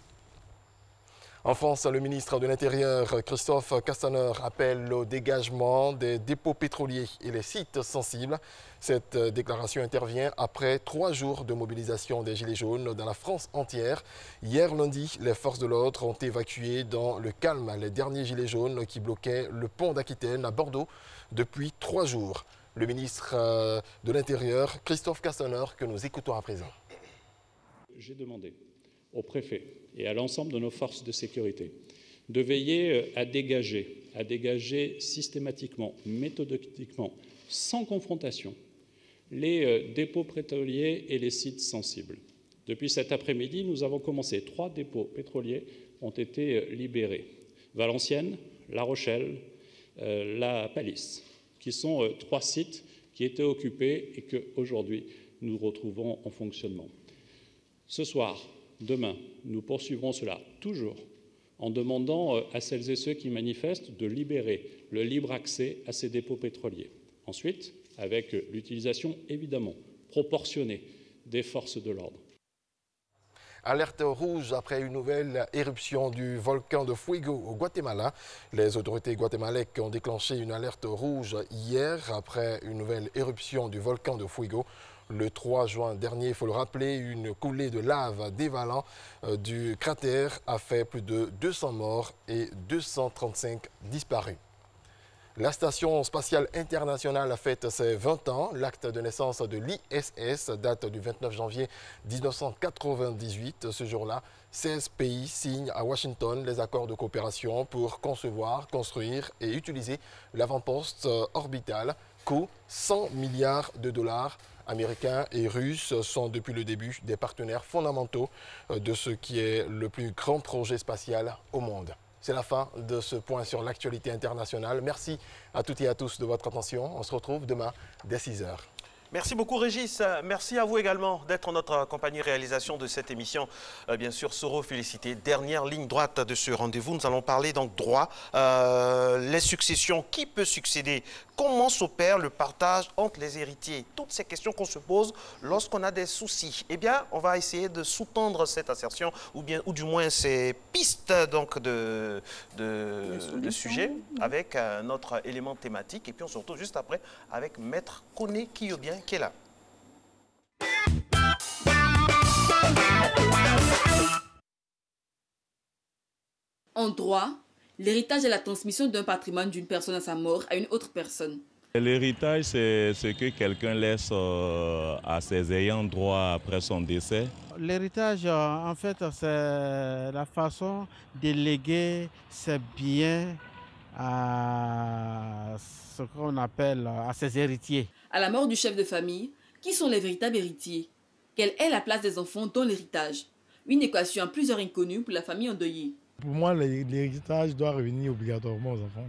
En France, le ministre de l'Intérieur, Christophe Castaner, appelle au dégagement des dépôts pétroliers et les sites sensibles. Cette déclaration intervient après 3 jours de mobilisation des Gilets jaunes dans la France entière. Hier lundi, les forces de l'ordre ont évacué dans le calme les derniers Gilets jaunes qui bloquaient le pont d'Aquitaine à Bordeaux depuis 3 jours. Le ministre de l'Intérieur, Christophe Castaner, que nous écoutons à présent. J'ai demandé au préfet et à l'ensemble de nos forces de sécurité de veiller à dégager systématiquement, méthodiquement, sans confrontation, les dépôts pétroliers et les sites sensibles. Depuis cet après-midi, nous avons commencé. 3 dépôts pétroliers ont été libérés. Valenciennes, La Rochelle, la Palisse, qui sont 3 sites qui étaient occupés et qu'aujourd'hui nous retrouvons en fonctionnement. Ce soir, demain, nous poursuivrons cela toujours en demandant à celles et ceux qui manifestent de libérer le libre accès à ces dépôts pétroliers. Ensuite, avec l'utilisation évidemment proportionnée des forces de l'ordre. Alerte rouge après une nouvelle éruption du volcan de Fuego au Guatemala. Les autorités guatémalaiques ont déclenché une alerte rouge hier après une nouvelle éruption du volcan de Fuego. Le 3 juin dernier, il faut le rappeler, une coulée de lave dévalant du cratère a fait plus de 200 morts et 235 disparus. La Station spatiale internationale a fête ses 20 ans. L'acte de naissance de l'ISS date du 29 janvier 1998. Ce jour-là, 16 pays signent à Washington les accords de coopération pour concevoir, construire et utiliser l'avant-poste orbital. Coût 100 milliards de dollars. Américains et Russes sont depuis le début des partenaires fondamentaux de ce qui est le plus grand projet spatial au monde. C'est la fin de ce point sur l'actualité internationale. Merci à toutes et à tous de votre attention. On se retrouve demain dès 6 h. Merci beaucoup Régis, merci à vous également d'être notre compagnie réalisation de cette émission. Bien sûr, Soro, félicité. Dernière ligne droite de ce rendez-vous, nous allons parler donc droit, les successions, qui peut succéder, comment s'opère le partage entre les héritiers, toutes ces questions qu'on se pose lorsqu'on a des soucis. Eh bien, on va essayer de sous-tendre cette assertion ou du moins ces pistes donc de sujets avec notre élément thématique et puis on se retrouve juste après avec Maître Koné Kiyobien qui est là. En droit, l'héritage est la transmission d'un patrimoine d'une personne à sa mort à une autre personne. L'héritage, c'est ce que quelqu'un laisse à ses ayants droit après son décès. L'héritage, en fait, c'est la façon de léguer ses biens à ce qu'on appelle à ses héritiers. À la mort du chef de famille, qui sont les véritables héritiers? Quelle est la place des enfants dans l'héritage? Une équation à plusieurs inconnues pour la famille endeuillée. Pour moi, l'héritage doit revenir obligatoirement aux enfants.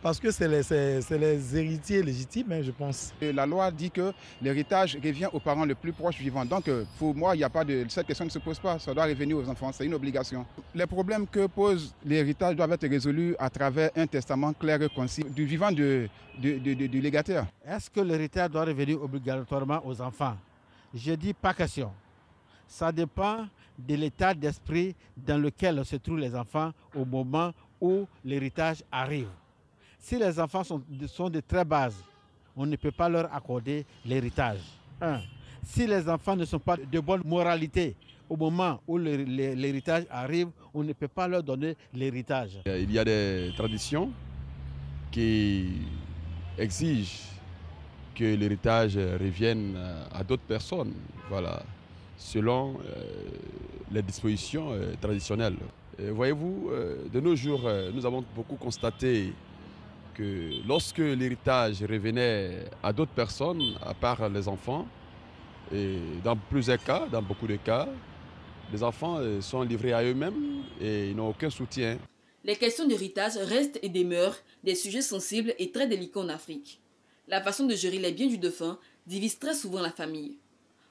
Parce que c'est les héritiers légitimes, hein, je pense. Et la loi dit que l'héritage revient aux parents les plus proches vivants. Donc pour moi, il y a pas de, cette question ne se pose pas. Ça doit revenir aux enfants, c'est une obligation. Les problèmes que pose l'héritage doivent être résolus à travers un testament clair et concis du vivant du légataire. Est-ce que l'héritage doit revenir obligatoirement aux enfants? Je dis pas question. Ça dépend de l'état d'esprit dans lequel se trouvent les enfants au moment où l'héritage arrive. Si les enfants sont de très bas, on ne peut pas leur accorder l'héritage. Si les enfants ne sont pas de bonne moralité, au moment où l'héritage arrive, on ne peut pas leur donner l'héritage. Il y a des traditions qui exigent que l'héritage revienne à d'autres personnes, voilà, selon les dispositions traditionnelles. Voyez-vous, de nos jours, nous avons beaucoup constaté que lorsque l'héritage revenait à d'autres personnes, à part les enfants, et dans plusieurs cas, dans beaucoup de cas, les enfants sont livrés à eux-mêmes et ils n'ont aucun soutien. Les questions d'héritage restent et demeurent des sujets sensibles et très délicats en Afrique. La façon de gérer les biens du défunt divise très souvent la famille.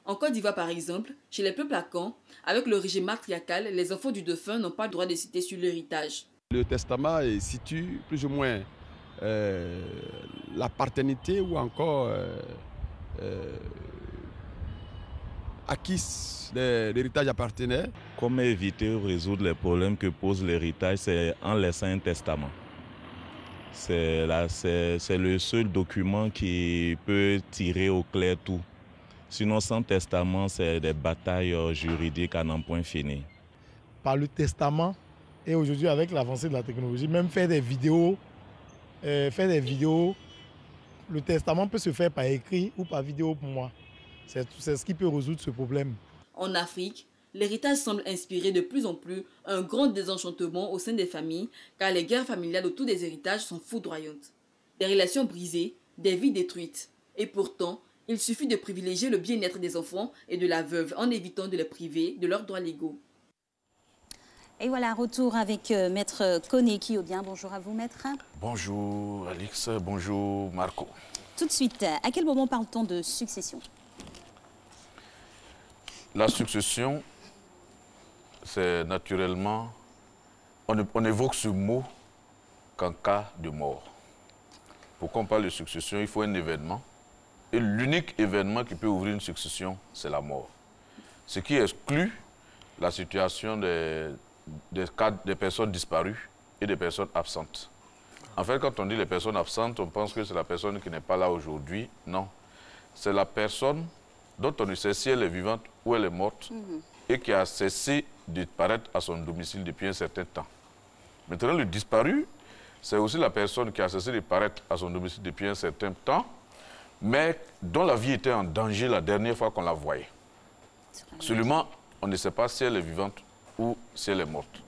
En Côte d'Ivoire, par exemple, chez les peuples Akan, avec le régime matriarcal, les enfants du défunt n'ont pas le droit de citer sur l'héritage. Le testament situe plus ou moins la paternité ou encore à qui l'héritage appartenait. Comment éviter ou résoudre les problèmes que pose l'héritage, c'est en laissant un testament. C'est le seul document qui peut tirer au clair tout. Sinon, sans testament, c'est des batailles juridiques à n'en point fini. Par le testament, et aujourd'hui avec l'avancée de la technologie, même faire des vidéos, le testament peut se faire par écrit ou par vidéo pour moi. C'est ce qui peut résoudre ce problème. En Afrique, l'héritage semble inspirer de plus en plus un grand désenchantement au sein des familles, car les guerres familiales autour des héritages sont foudroyantes. Des relations brisées, des vies détruites. Et pourtant, il suffit de privilégier le bien-être des enfants et de la veuve en évitant de les priver de leurs droits légaux. Et voilà, retour avec Maître Koné Kiyobien. Bonjour à vous, Maître. Bonjour Alix, bonjour Marco. Tout de suite, à quel moment parle-t-on de succession? La succession, c'est naturellement, on évoque ce mot qu'en cas de mort. Pour qu'on parle de succession, il faut un événement. Et l'unique événement qui peut ouvrir une succession, c'est la mort. Ce qui exclut la situation des personnes disparues et des personnes absentes. En fait, quand on dit les personnes absentes, on pense que c'est la personne qui n'est pas là aujourd'hui. Non. C'est la personne dont on ne sait si elle est vivante ou elle est morte et qui a cessé de paraître à son domicile depuis un certain temps. Maintenant, le disparu, c'est aussi la personne qui a cessé de paraître à son domicile depuis un certain temps, mais dont la vie était en danger la dernière fois qu'on la voyait. Seulement, on ne sait pas si elle est vivante ou si elle est morte.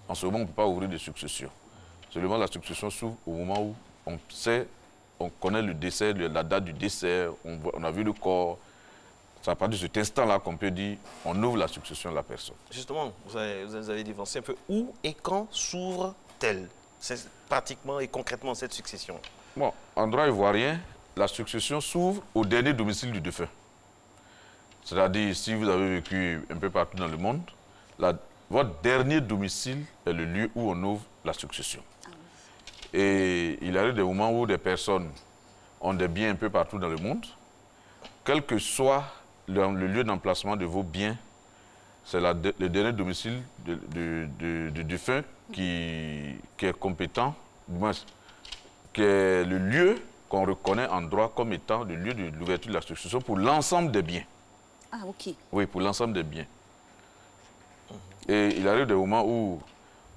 En ce moment, on ne peut pas ouvrir de succession. Seulement, la succession s'ouvre au moment où on sait, on connaît le décès, la date du décès, on a vu le corps. C'est à partir de cet instant-là qu'on peut dire on ouvre la succession de la personne. Justement, vous avez dévancé un peu. Où et quand s'ouvre-t-elle? C'est pratiquement et concrètement cette succession. Bon, en droit ivoirien, la succession s'ouvre au dernier domicile du défunt. C'est-à-dire, si vous avez vécu un peu partout dans le monde, votre dernier domicile est le lieu où on ouvre la succession. Et il arrive des moments où des personnes ont des biens un peu partout dans le monde. Quel que soit le lieu d'emplacement de vos biens, c'est le dernier domicile du défunt qui est compétent, du moins, qui est le lieu qu'on reconnaît en droit comme étant le lieu de l'ouverture de la succession pour l'ensemble des biens. Ah, ok. Oui, pour l'ensemble des biens. Et il arrive des moments où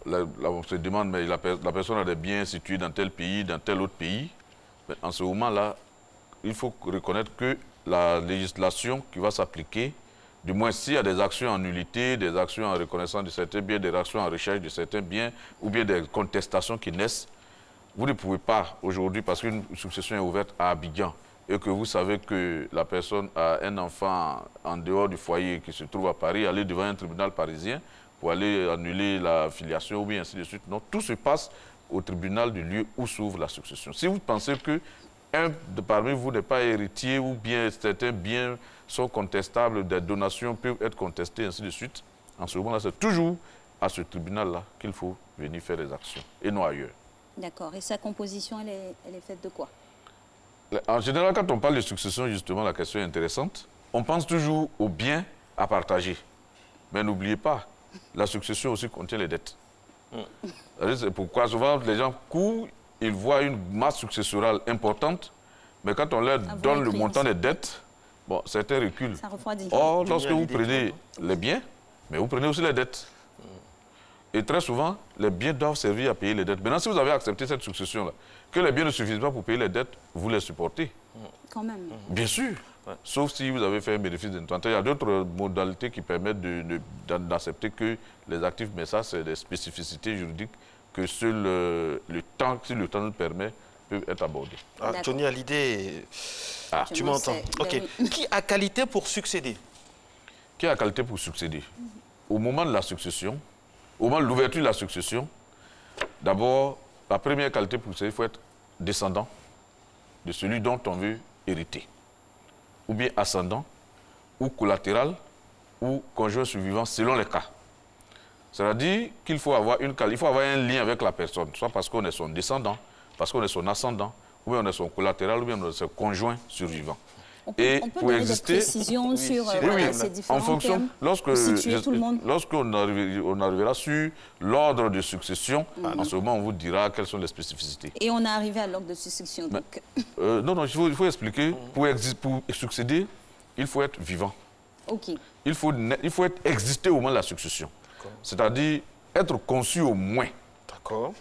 on se demande, mais la personne a des biens situés dans tel pays, dans tel autre pays. Mais en ce moment-là, il faut reconnaître que la législation qui va s'appliquer, du moins s'il y a des actions en nullité, des actions en reconnaissance de certains biens, des actions en recherche de certains biens, ou bien des contestations qui naissent, vous ne pouvez pas aujourd'hui, parce qu'une succession est ouverte à Abidjan, et que vous savez que la personne a un enfant en dehors du foyer qui se trouve à Paris, aller devant un tribunal parisien pour aller annuler la filiation ou bien ainsi de suite. Non, tout se passe au tribunal du lieu où s'ouvre la succession. Si vous pensez que un de parmi vous n'est pas héritier ou bien certains biens sont contestables, des donations peuvent être contestées, ainsi de suite, en ce moment-là, c'est toujours à ce tribunal-là qu'il faut venir faire des actions et non ailleurs. D'accord. Et sa composition, elle est faite de quoi? En général, quand on parle de succession, justement, la question est intéressante. On pense toujours aux biens à partager. Mais n'oubliez pas, la succession aussi contient les dettes. C'est pourquoi souvent les gens courent, ils voient une masse successorale importante, mais quand on leur donne le montant des dettes, bon, certains reculent. Ça refroidit. Or, lorsque vous prenez les biens, mais vous prenez aussi les dettes. Et très souvent, les biens doivent servir à payer les dettes. Maintenant, si vous avez accepté cette succession-là, que les biens ne suffisent pas pour payer les dettes, vous les supportez. Quand même. Bien sûr. Ouais. Sauf si vous avez fait un bénéfice d'intention. Il y a d'autres modalités qui permettent d'accepter que les actifs, mais ça, c'est des spécificités juridiques que seul le temps, si le temps nous le permet, peuvent être abordés. Ah, Johnny Hallyday, tu m'entends? Ok. Oui. Qui a qualité pour succéder? Qui a qualité pour succéder? Au moment de la succession, au moment de l'ouverture de la succession, d'abord, la première qualité pour succéder, il faut être descendant de celui dont on veut hériter, ou bien ascendant, ou collatéral, ou conjoint survivant, selon les cas. C'est-à-dire qu'il faut avoir un lien avec la personne, soit parce qu'on est son descendant, parce qu'on est son ascendant, ou bien on est son collatéral, ou bien on est son conjoint survivant. On peut donner des précisions sur ces différents en fonction, termes lorsqu'on arrivera sur l'ordre de succession, en ce moment, on vous dira quelles sont les spécificités. Et on est arrivé à l'ordre de succession. Donc... non, il faut expliquer. Pour succéder, il faut être vivant. Okay. Il faut exister au moment de la succession. C'est-à-dire être conçu au moins. D'accord.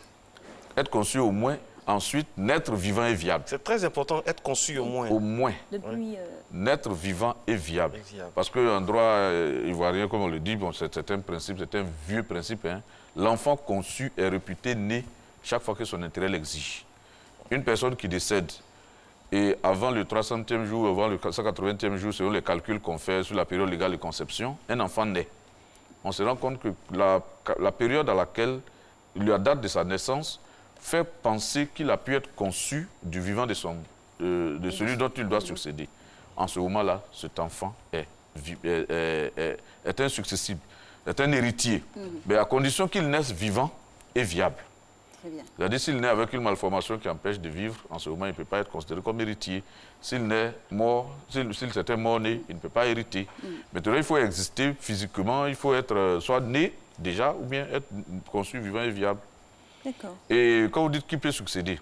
Être conçu au moins. Ensuite, naître vivant et viable. C'est très important, être conçu au moins. Au moins. Depuis, naître vivant et viable. Parce qu'en droit ivoirien, comme on le dit, bon, c'est un principe, c'est un vieux principe. Hein. L'enfant conçu est réputé né chaque fois que son intérêt l'exige. Une personne qui décède, et avant le 300e jour, avant le 180e jour, selon les calculs qu'on fait sur la période légale de conception, un enfant naît. On se rend compte que la période à laquelle, la date de sa naissance, fait penser qu'il a pu être conçu du vivant de celui dont il doit succéder. En ce moment-là, cet enfant est un successible, est un héritier, mais à condition qu'il naisse vivant et viable. C'est-à-dire s'il naît avec une malformation qui empêche de vivre, en ce moment, il ne peut pas être considéré comme héritier. S'il naît mort, s'il était mort-né, il ne peut pas hériter. Maintenant, il faut exister physiquement, il faut être soit né déjà, ou bien être conçu vivant et viable. Et quand vous dites qui peut succéder,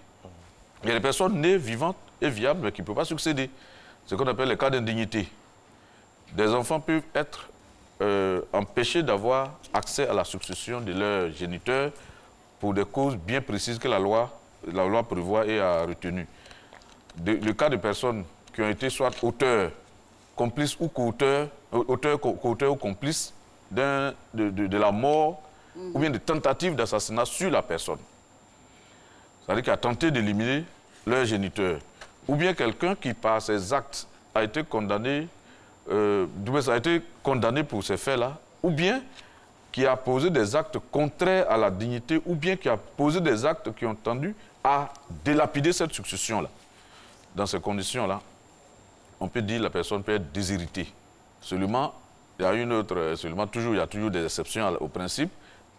il y a des personnes nées, vivantes et viables, mais qui ne peuvent pas succéder. C'est ce qu'on appelle les cas d'indignité. Des enfants peuvent être empêchés d'avoir accès à la succession de leurs géniteurs pour des causes bien précises que la loi prévoit et a retenues. Le cas de personnes qui ont été soit auteurs, complices ou co-auteurs, co-auteurs ou complices de la mort ou bien de tentatives d'assassinat sur la personne. C'est-à-dire qu'il a tenté d'éliminer leur géniteur. Ou bien quelqu'un qui, par ses actes, a été condamné, pour ces faits-là, ou bien qui a posé des actes contraires à la dignité, ou bien qui a posé des actes qui ont tendu à délapider cette succession-là. dans ces conditions-là, on peut dire que la personne peut être déshéritée. Seulement, il y a toujours des exceptions au principe.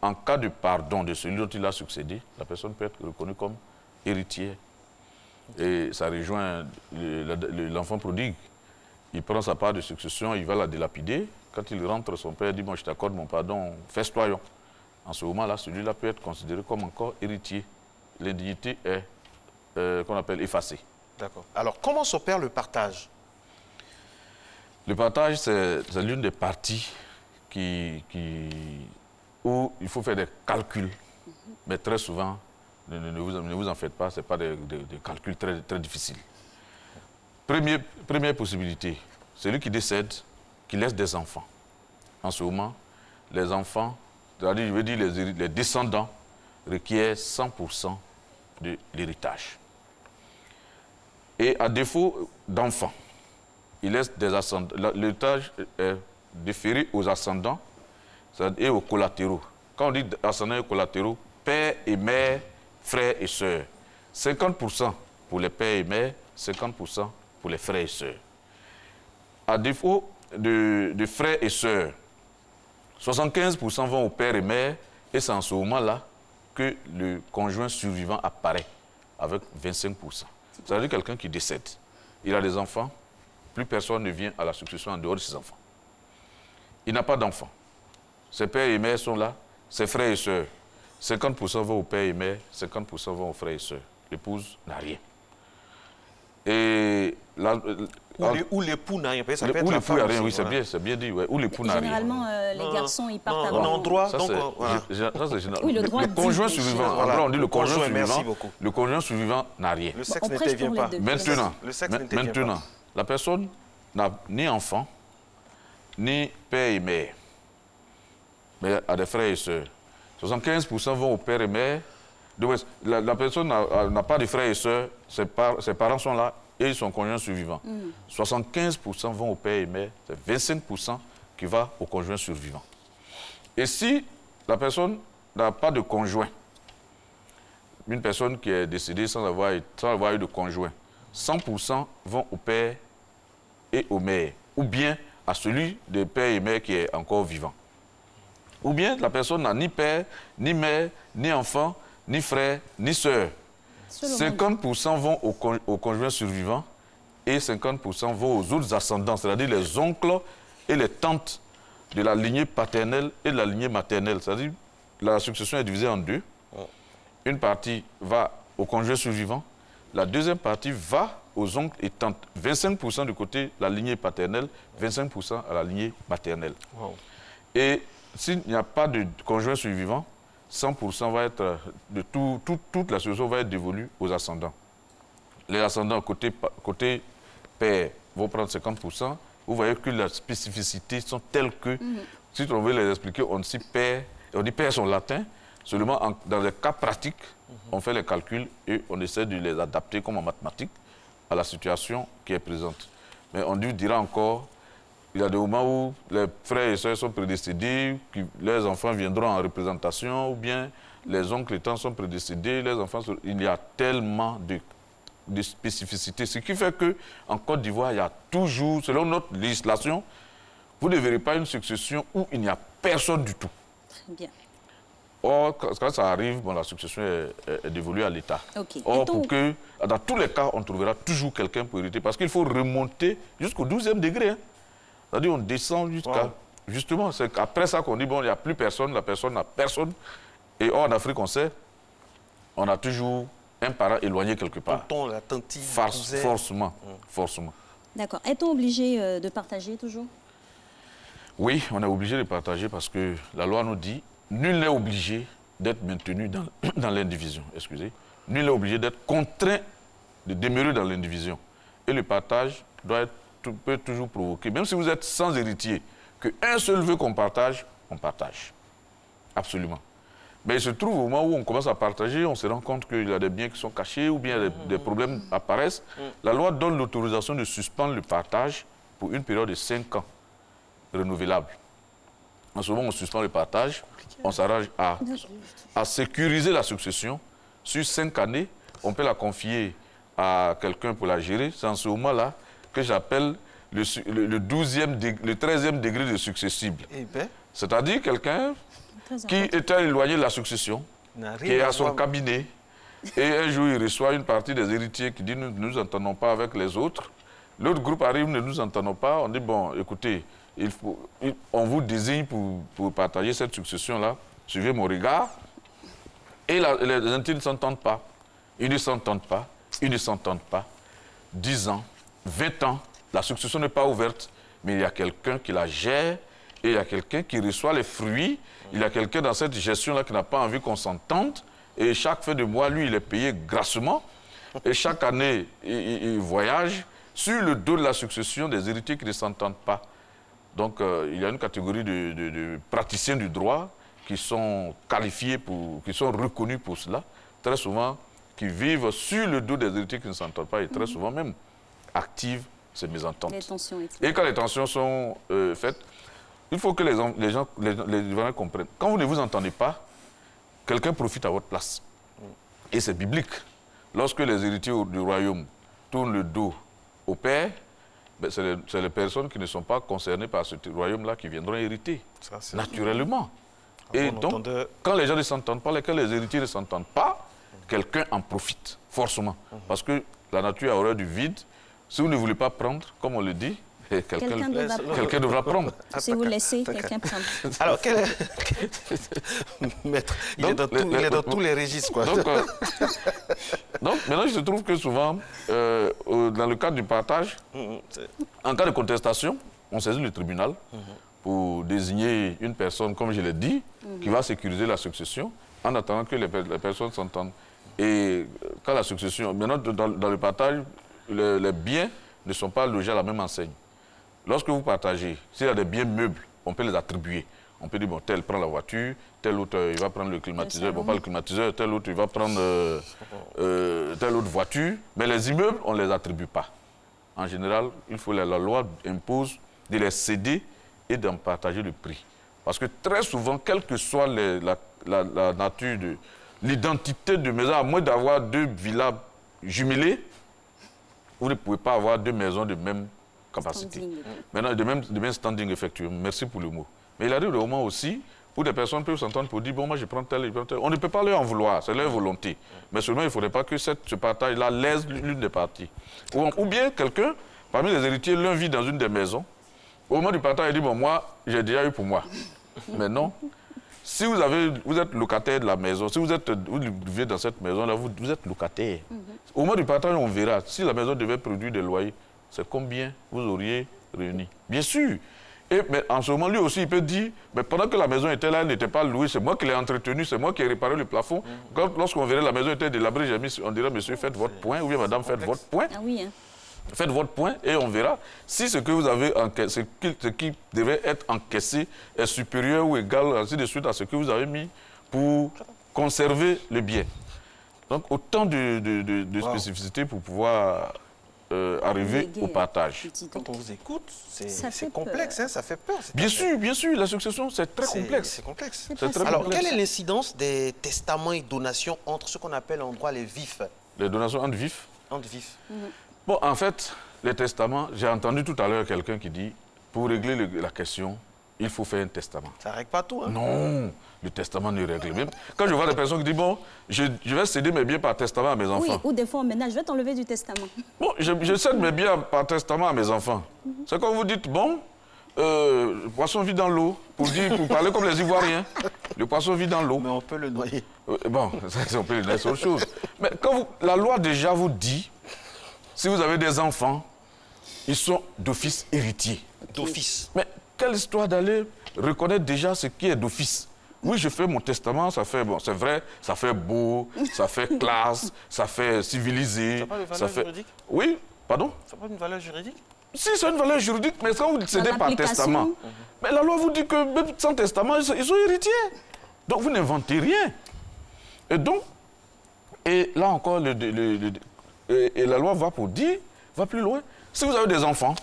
En cas de pardon de celui dont il a succédé, la personne peut être reconnue comme héritière. Et ça rejoint l'enfant prodigue. Il prend sa part de succession, il va la dilapider. Quand il rentre, son père dit « Moi, je t'accorde mon pardon, festoyons ». En ce moment-là, celui-là peut être considéré comme encore héritier. L'indignité est, qu'on appelle, effacée. D'accord. Alors, comment s'opère le partage? Le partage, c'est l'une des parties où il faut faire des calculs. Mais très souvent, ne vous en faites pas, ce n'est pas des calculs très, très difficiles. Première possibilité, celui qui décède, qui laisse des enfants. En ce moment, les enfants, c'est-à-dire, je veux dire les descendants, requièrent 100% de l'héritage. Et à défaut d'enfants, il laisse des ascendants. L'héritage est déféré aux ascendants et aux collatéraux. Quand on dit ascendants et collatéraux, père et mère, frères et sœurs. 50% pour les pères et mères, 50% pour les frères et sœurs. À défaut de frères et sœurs, 75% vont au père et mère, et c'est en ce moment-là que le conjoint survivant apparaît avec 25%. C'est-à-dire quelqu'un qui décède. Il a des enfants, plus personne ne vient à la succession en dehors de ses enfants. Il n'a pas d'enfants. Ses pères et mères sont là, ses frères et sœurs. 50% vont au père et mère, 50% vont aux frères et sœurs. L'épouse n'a rien. Et ou l'époux n'a rien. Ça peut être ou la l'époux femme n'a rien, aussi, oui, c'est bien dit. Ouais. Ou l'époux n'a rien. Généralement, les garçons, ils partent avant. On est en droit, ça, donc... c'est général. Oui, le droit le conjoint survivant, voilà. on dit le conjoint survivant. Merci beaucoup. Le conjoint survivant n'a rien. Le sexe n'intervient pas. Maintenant, la personne n'a ni enfant, ni père et mère, mais a des frères et sœurs. 75% vont au père et mère. La personne n'a pas de frères et sœurs, ses parents sont là et son conjoint survivant. 75% vont au père et mère, c'est 25% qui va au conjoint survivant. Et si la personne n'a pas de conjoint, une personne qui est décédée sans avoir eu de conjoint, 100% vont au père et aux mères, ou bien à celui des pères et mères qui est encore vivant. Ou bien la personne n'a ni père, ni mère, ni enfant, ni frère, ni sœur. 50% vont au conjoint survivant et 50% vont aux autres ascendants, c'est-à-dire les oncles et les tantes de la lignée paternelle et de la lignée maternelle. C'est-à-dire la succession est divisée en deux. Une partie va au conjoint survivant, la deuxième partie va aux oncles et tantes. 25% du côté de la lignée paternelle, 25% à la lignée maternelle. Wow. Et s'il n'y a pas de conjoint survivant, 100% va être toute la succession va être dévolue aux ascendants. Les ascendants côté père vont prendre 50%. Vous voyez que les spécificités sont telles que, si on veut les expliquer, on dit père sont latins. Seulement, dans les cas pratiques, on fait les calculs et on essaie de les adapter comme en mathématiques à la situation qui est présente. Mais on dira encore, il y a des moments où les frères et sœurs sont prédécédés, leurs enfants viendront en représentation, ou bien les oncles et tantes sont prédécédés, les enfants sont... Il y a tellement de spécificités. Ce qui fait qu'en Côte d'Ivoire, il y a toujours, selon notre législation, vous ne verrez pas une succession où il n'y a personne du tout. Très bien. Or, quand ça arrive, bon, la succession est dévolue à l'État. Okay. Or, dans tous les cas, on trouvera toujours quelqu'un pour hériter, parce qu'il faut remonter jusqu'au 12e degré. Hein. C'est-à-dire on descend jusqu'à... Wow. Justement, c'est après ça qu'on dit, bon, il n'y a plus personne, la personne n'a personne. Et or, en Afrique, on sait, on a toujours un parent éloigné quelque part. Tonton, la tantine, forcément. D'accord. Est-on obligé de partager toujours? Oui, on est obligé de partager parce que la loi nous dit, nul n'est obligé d'être maintenu dans l'indivision. Excusez. Nul n'est obligé d'être contraint de demeurer dans l'indivision. Et le partage peut toujours provoquer, même si vous êtes sans héritier, qu'un seul veut qu'on partage, on partage. Absolument. Mais il se trouve au moment où on commence à partager, on se rend compte qu'il y a des biens qui sont cachés ou bien des problèmes apparaissent. La loi donne l'autorisation de suspendre le partage pour une période de 5 ans, renouvelable. En ce moment, on suspend le partage, on s'arrange à sécuriser la succession. Sur 5 années, on peut la confier à quelqu'un pour la gérer, c'est en ce moment-là que j'appelle le 13e degré de successible. C'est-à-dire quelqu'un qui était éloigné de la succession, qui est à son cabinet, et un jour il reçoit une partie des héritiers qui dit « nous ne nous entendons pas avec les autres ». L'autre groupe arrive, ne nous entendons pas, on dit « bon, écoutez, on vous désigne pour partager cette succession-là, suivez mon regard ». Et les entités ne s'entendent pas. Ils ne s'entendent pas, ils ne s'entendent pas. 10 ans, 20 ans, la succession n'est pas ouverte, mais il y a quelqu'un qui la gère et il y a quelqu'un qui reçoit les fruits. Il y a quelqu'un dans cette gestion-là qui n'a pas envie qu'on s'entende. Et chaque fin de mois, lui, il est payé grassement. Et chaque année, il voyage sur le dos de la succession des héritiers qui ne s'entendent pas. Donc, il y a une catégorie de praticiens du droit qui sont qualifiés, qui sont reconnus pour cela, très souvent, qui vivent sur le dos des héritiers qui ne s'entendent pas et très souvent même activent ces mésententes. Et quand les tensions sont faites, il faut que les gens comprennent. Quand vous ne vous entendez pas, quelqu'un profite à votre place. Et c'est biblique. Lorsque les héritiers du royaume tournent le dos au père, ben c'est les personnes qui ne sont pas concernées par ce royaume-là qui viendront hériter, naturellement. Et donc, quand les gens ne s'entendent pas, quand les héritiers ne s'entendent pas, quelqu'un en profite, forcément. Parce que la nature a horreur du vide. Si vous ne voulez pas prendre, comme on le dit, quelqu'un devra prendre. Si vous laissez, quelqu'un prendre. Alors, Maître, il est dans tous les registres, quoi. Donc, maintenant, il se trouve que souvent, dans le cadre du partage, en cas de contestation, on saisit le tribunal pour désigner une personne, comme je l'ai dit, qui va sécuriser la succession, en attendant que les personnes s'entendent. Et quand la succession... Maintenant, dans le partage, les biens ne sont pas logés à la même enseigne. Lorsque vous partagez, s'il y a des biens meubles, on peut les attribuer. On peut dire, bon, tel prend la voiture, tel autre, il va prendre le climatiseur, bon, pas le climatiseur, tel autre, il va prendre telle autre voiture. Mais les immeubles, on ne les attribue pas. En général, la loi impose de les céder et d'en partager le prix. Parce que très souvent, quelle que soit la nature de l'identité de maison, à moins d'avoir 2 villas jumelées, vous ne pouvez pas avoir 2 maisons de même capacité. Maintenant, de même standing, effectivement. Merci pour le mot. Mais il arrive le moment aussi où des personnes peuvent s'entendre pour dire, bon, moi je prends tel, je prends tel. On ne peut pas leur en vouloir, c'est leur volonté. Mais seulement, il ne faudrait pas que ce partage-là lèse l'une des parties. Ou bien quelqu'un, parmi les héritiers, l'un vit dans une des maisons. Au moment du partage, il dit, bon, moi, j'ai déjà eu pour moi. Mais non. Si vous êtes locataire de la maison, si vous vivez dans cette maison-là, vous êtes locataire. Au moment du partage, on verra. Si la maison devait produire des loyers, c'est combien vous auriez réuni. Bien sûr. Mais en ce moment, lui aussi, il peut dire, mais pendant que la maison était là, elle n'était pas louée, c'est moi qui l'ai entretenue, c'est moi qui ai réparé le plafond. Lorsqu'on verrait la maison était délabrée, on dirait, monsieur, faites votre point, ou bien madame, faites votre point. Ah oui, hein. Faites votre point et on verra si ce que vous avez encaissé, ce qui devait être encaissé est supérieur ou égal, ainsi de suite, à ce que vous avez mis pour conserver le bien. Donc, autant de spécificités pour pouvoir arriver au partage. Quand on vous écoute, c'est complexe, hein, ça fait peur. Bien sûr, la succession, c'est très complexe. C'est complexe. Alors, quelle est l'incidence des testaments et donations entre ce qu'on appelle en droit les vifs? Les donations entre vifs? Entre vifs. Bon, en fait, les testaments, j'ai entendu tout à l'heure quelqu'un qui dit, pour régler la question, il faut faire un testament. Ça ne règle pas tout, hein? Non, le testament ne règle même. Quand je vois des personnes qui disent, bon, je vais céder mes biens par testament à mes enfants. Oui, ou des fois, maintenant, je vais t'enlever du testament. Bon, je cède mes biens par testament à mes enfants. C'est quand vous dites, bon, le poisson vit dans l'eau, pour parler comme les Ivoiriens. Le poisson vit dans l'eau. Mais on peut le noyer. Bon, on peut le noyer, c'est autre chose. Mais quand la loi déjà vous dit, si vous avez des enfants, ils sont d'office héritiers. D'office. Mais quelle histoire d'aller reconnaître déjà ce qui est d'office? Oui, je fais mon testament, ça fait, bon, c'est vrai, ça fait beau, ça fait classe, ça fait civilisé. Ça n'a pas de valeur juridique? Oui, pardon? Ça n'a pas une valeur juridique? Si, c'est une valeur juridique, mais quand vous cédez par testament, mais la loi vous dit que même sans testament, ils sont héritiers. Donc vous n'inventez rien. Et donc, et là encore, et la loi va plus loin. Si vous avez des enfants,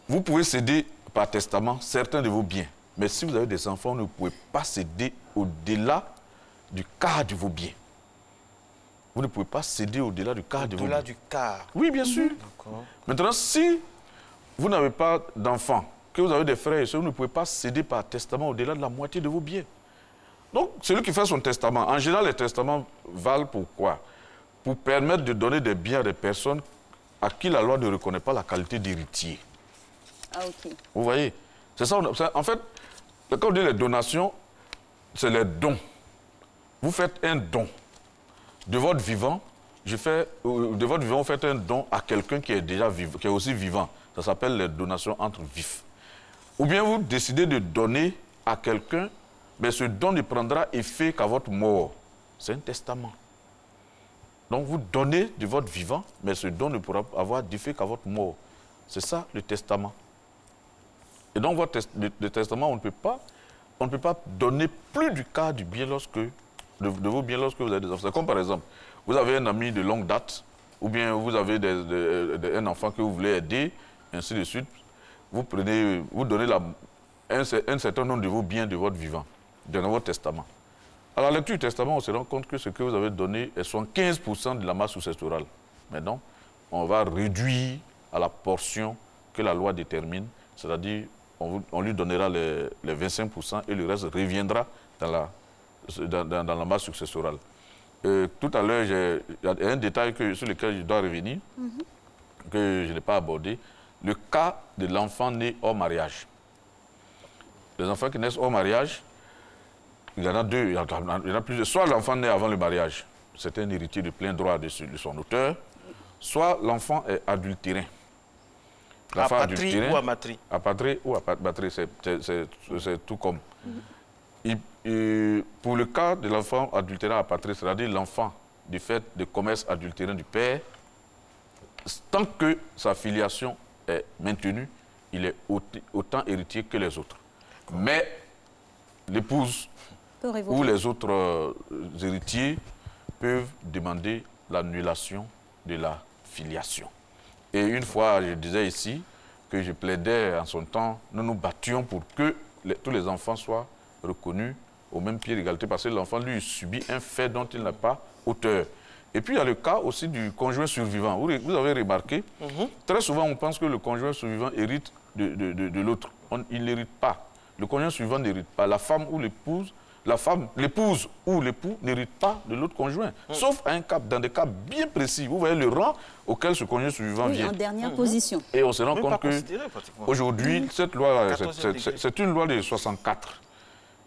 vous pouvez céder par testament certains de vos biens. Mais si vous avez des enfants, vous ne pouvez pas céder au-delà du quart de vos biens. vous ne pouvez pas céder au-delà du quart de vos biens. Au-delà du quart? Oui, bien sûr. Maintenant, si vous n'avez pas d'enfants, que vous avez des frères et sœurs, vous ne pouvez pas céder par testament au-delà de la moitié de vos biens. Donc, celui qui fait son testament, en général, les testaments valent pour quoi? Pour permettre de donner des biens à des personnes à qui la loi ne reconnaît pas la qualité d'héritier. Ah, ok. Vous voyez? C'est ça, en fait, quand on dit les donations, c'est les dons. Vous faites un don. De votre vivant, vous faites un don à quelqu'un qui est déjà vivant, qui est aussi vivant. Ça s'appelle les donations entre vifs. Ou bien vous décidez de donner à quelqu'un, mais ce don ne prendra effet qu'à votre mort. C'est un testament. Donc vous donnez de votre vivant, mais ce don ne pourra avoir d'effet qu'à votre mort. C'est ça le testament. Et donc le testament, on ne peut pas donner plus du quart du bien de vos biens lorsque vous avez des enfants. Comme par exemple, vous avez un ami de longue date, ou bien vous avez un enfant que vous voulez aider, ainsi de suite. Vous donnez un certain nombre de vos biens de votre vivant, dans votre testament. À la lecture du testament, on se rend compte que ce que vous avez donné est 75% de la masse successorale. Maintenant, on va réduire à la portion que la loi détermine, c'est-à-dire on lui donnera les 25% et le reste reviendra dans la masse successorale. Tout à l'heure, il y a un détail sur lequel je dois revenir, que je n'ai pas abordé. Le cas de l'enfant né hors mariage. Les enfants qui naissent hors mariage, il y en a deux, il y en a plusieurs. Soit l'enfant naît avant le mariage, c'est un héritier de plein droit de son auteur, soit l'enfant est adultérin. Apatrie ou amatrie? Apatrie ou amatrie, c'est tout comme. Pour le cas de l'enfant adultérin apatrie, c'est-à-dire l'enfant du fait de commerce adultérin du père, tant que sa filiation est maintenue, il est autant héritier que les autres. Mais l'épouse ou les autres héritiers peuvent demander l'annulation de la filiation. Et une fois, je disais ici que je plaidais en son temps, nous nous battions pour que tous les enfants soient reconnus au même pied d'égalité, parce que l'enfant, lui, subit un fait dont il n'a pas auteur. Et puis, il y a le cas aussi du conjoint survivant. Vous avez remarqué, très souvent, on pense que le conjoint survivant hérite de l'autre. Il n'hérite pas. Le conjoint survivant n'hérite pas. La femme ou l'épouse, l'épouse ou l'époux n'hérite pas de l'autre conjoint. Sauf dans des cas bien précis. Vous voyez le rang auquel ce conjoint survivant vient. En dernière position. Et on se rend compte qu'aujourd'hui, cette loi, c'est une loi de 64.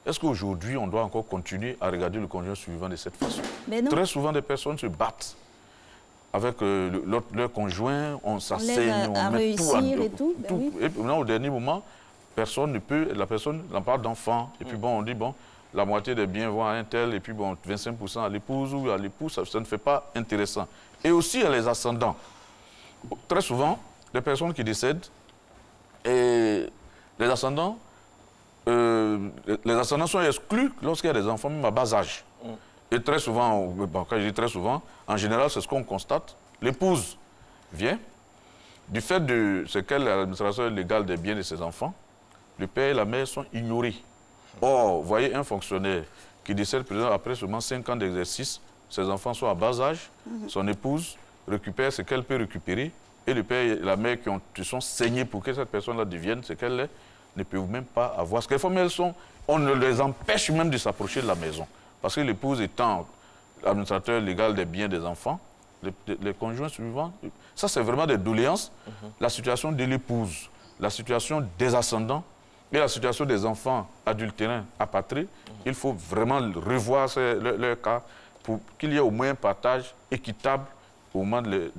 Est-ce qu'aujourd'hui, on doit encore continuer à regarder le conjoint survivant de cette façon? Très souvent, des personnes se battent avec leur conjoint, on s'assaigne, on met tout. Et maintenant, au dernier moment, la personne n'a pas d'enfant. Et puis bon, on dit, bon, la moitié des biens vont à un tel, et puis bon, 25% à l'épouse ou à l'époux, ça ne fait pas intéressant. Et aussi à les ascendants. Très souvent, les personnes qui décèdent, et les ascendants sont exclus lorsqu'il y a des enfants, même à bas âge. Et très souvent, quand je dis très souvent, en général, c'est ce qu'on constate. L'épouse vient, du fait de ce qu'est l'administration légale des biens de ses enfants, le père et la mère sont ignorés. Or, voyez un fonctionnaire qui décède après seulement 5 ans d'exercice, ses enfants sont à bas âge, son épouse récupère ce qu'elle peut récupérer, et le père et la mère qui sont saignés pour que cette personne-là devienne ce qu'elle est, ne peuvent même pas avoir. Ce qu'elles font, on ne les empêche même de s'approcher de la maison. Parce que l'épouse étant l'administrateur légal des biens des enfants, les conjoints suivants, ça c'est vraiment des doléances. La situation de l'épouse, la situation des ascendants et la situation des enfants adultérins apatrés, il faut vraiment revoir leur cas pour qu'il y ait au moins un partage équitable au moment de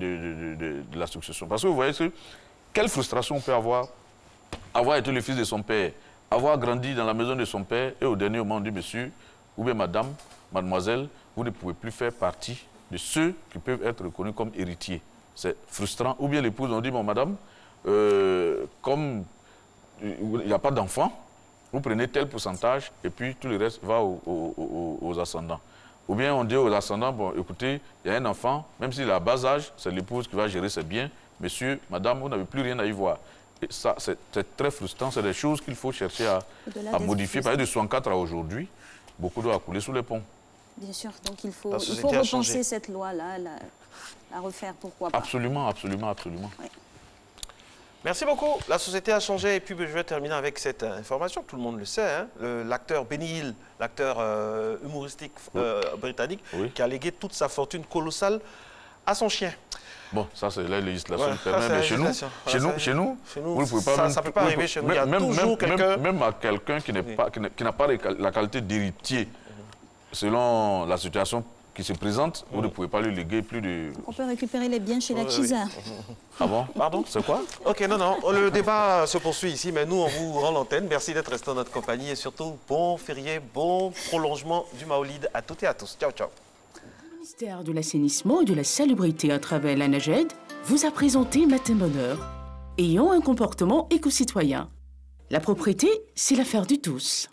la succession. Parce que vous voyez, quelle frustration on peut avoir été le fils de son père, avoir grandi dans la maison de son père et au dernier moment on dit, monsieur, ou bien madame, mademoiselle, vous ne pouvez plus faire partie de ceux qui peuvent être reconnus comme héritiers. C'est frustrant. Ou bien l'épouse, on dit, bon madame, comme il n'y a pas d'enfant, vous prenez tel pourcentage et puis tout le reste va aux ascendants. Ou bien on dit aux ascendants, bon écoutez, il y a un enfant, même s'il est à bas âge, c'est l'épouse qui va gérer ses biens. Monsieur, madame, vous n'avez plus rien à y voir. Et ça, c'est très frustrant. C'est des choses qu'il faut chercher à modifier. Par exemple, de 64 à aujourd'hui, beaucoup d'eau a coulé sous les ponts. Bien sûr, donc il faut repenser cette loi-là, la refaire, pourquoi pas. Absolument, absolument, absolument. Oui. Merci beaucoup. La société a changé et puis je vais terminer avec cette information, tout le monde le sait, hein, l'acteur Benny Hill, l'acteur humoristique britannique, qui a légué toute sa fortune colossale à son chien. Bon, ça c'est la législation qui permet, mais chez nous, vous ne pouvez pas... Ça ne peut pas arriver chez nous, il y a toujours quelqu'un... Même à quelqu'un qui n'a pas la qualité d'héritier, selon la situation qui se présente, vous ne pouvez pas lui léguer plus de... On peut récupérer les biens chez la Chisa. Ah bon? Pardon? C'est quoi? Ok, non, le débat se poursuit ici, mais nous, on vous rend l'antenne. Merci d'être resté dans notre compagnie et surtout, bon férié, bon prolongement du Maolid à toutes et à tous. Ciao, ciao. Le ministère de l'Assainissement et de la Salubrité à travers la Najed vous a présenté Matin Bonheur. Ayons un comportement éco-citoyen. La propreté, c'est l'affaire de tous.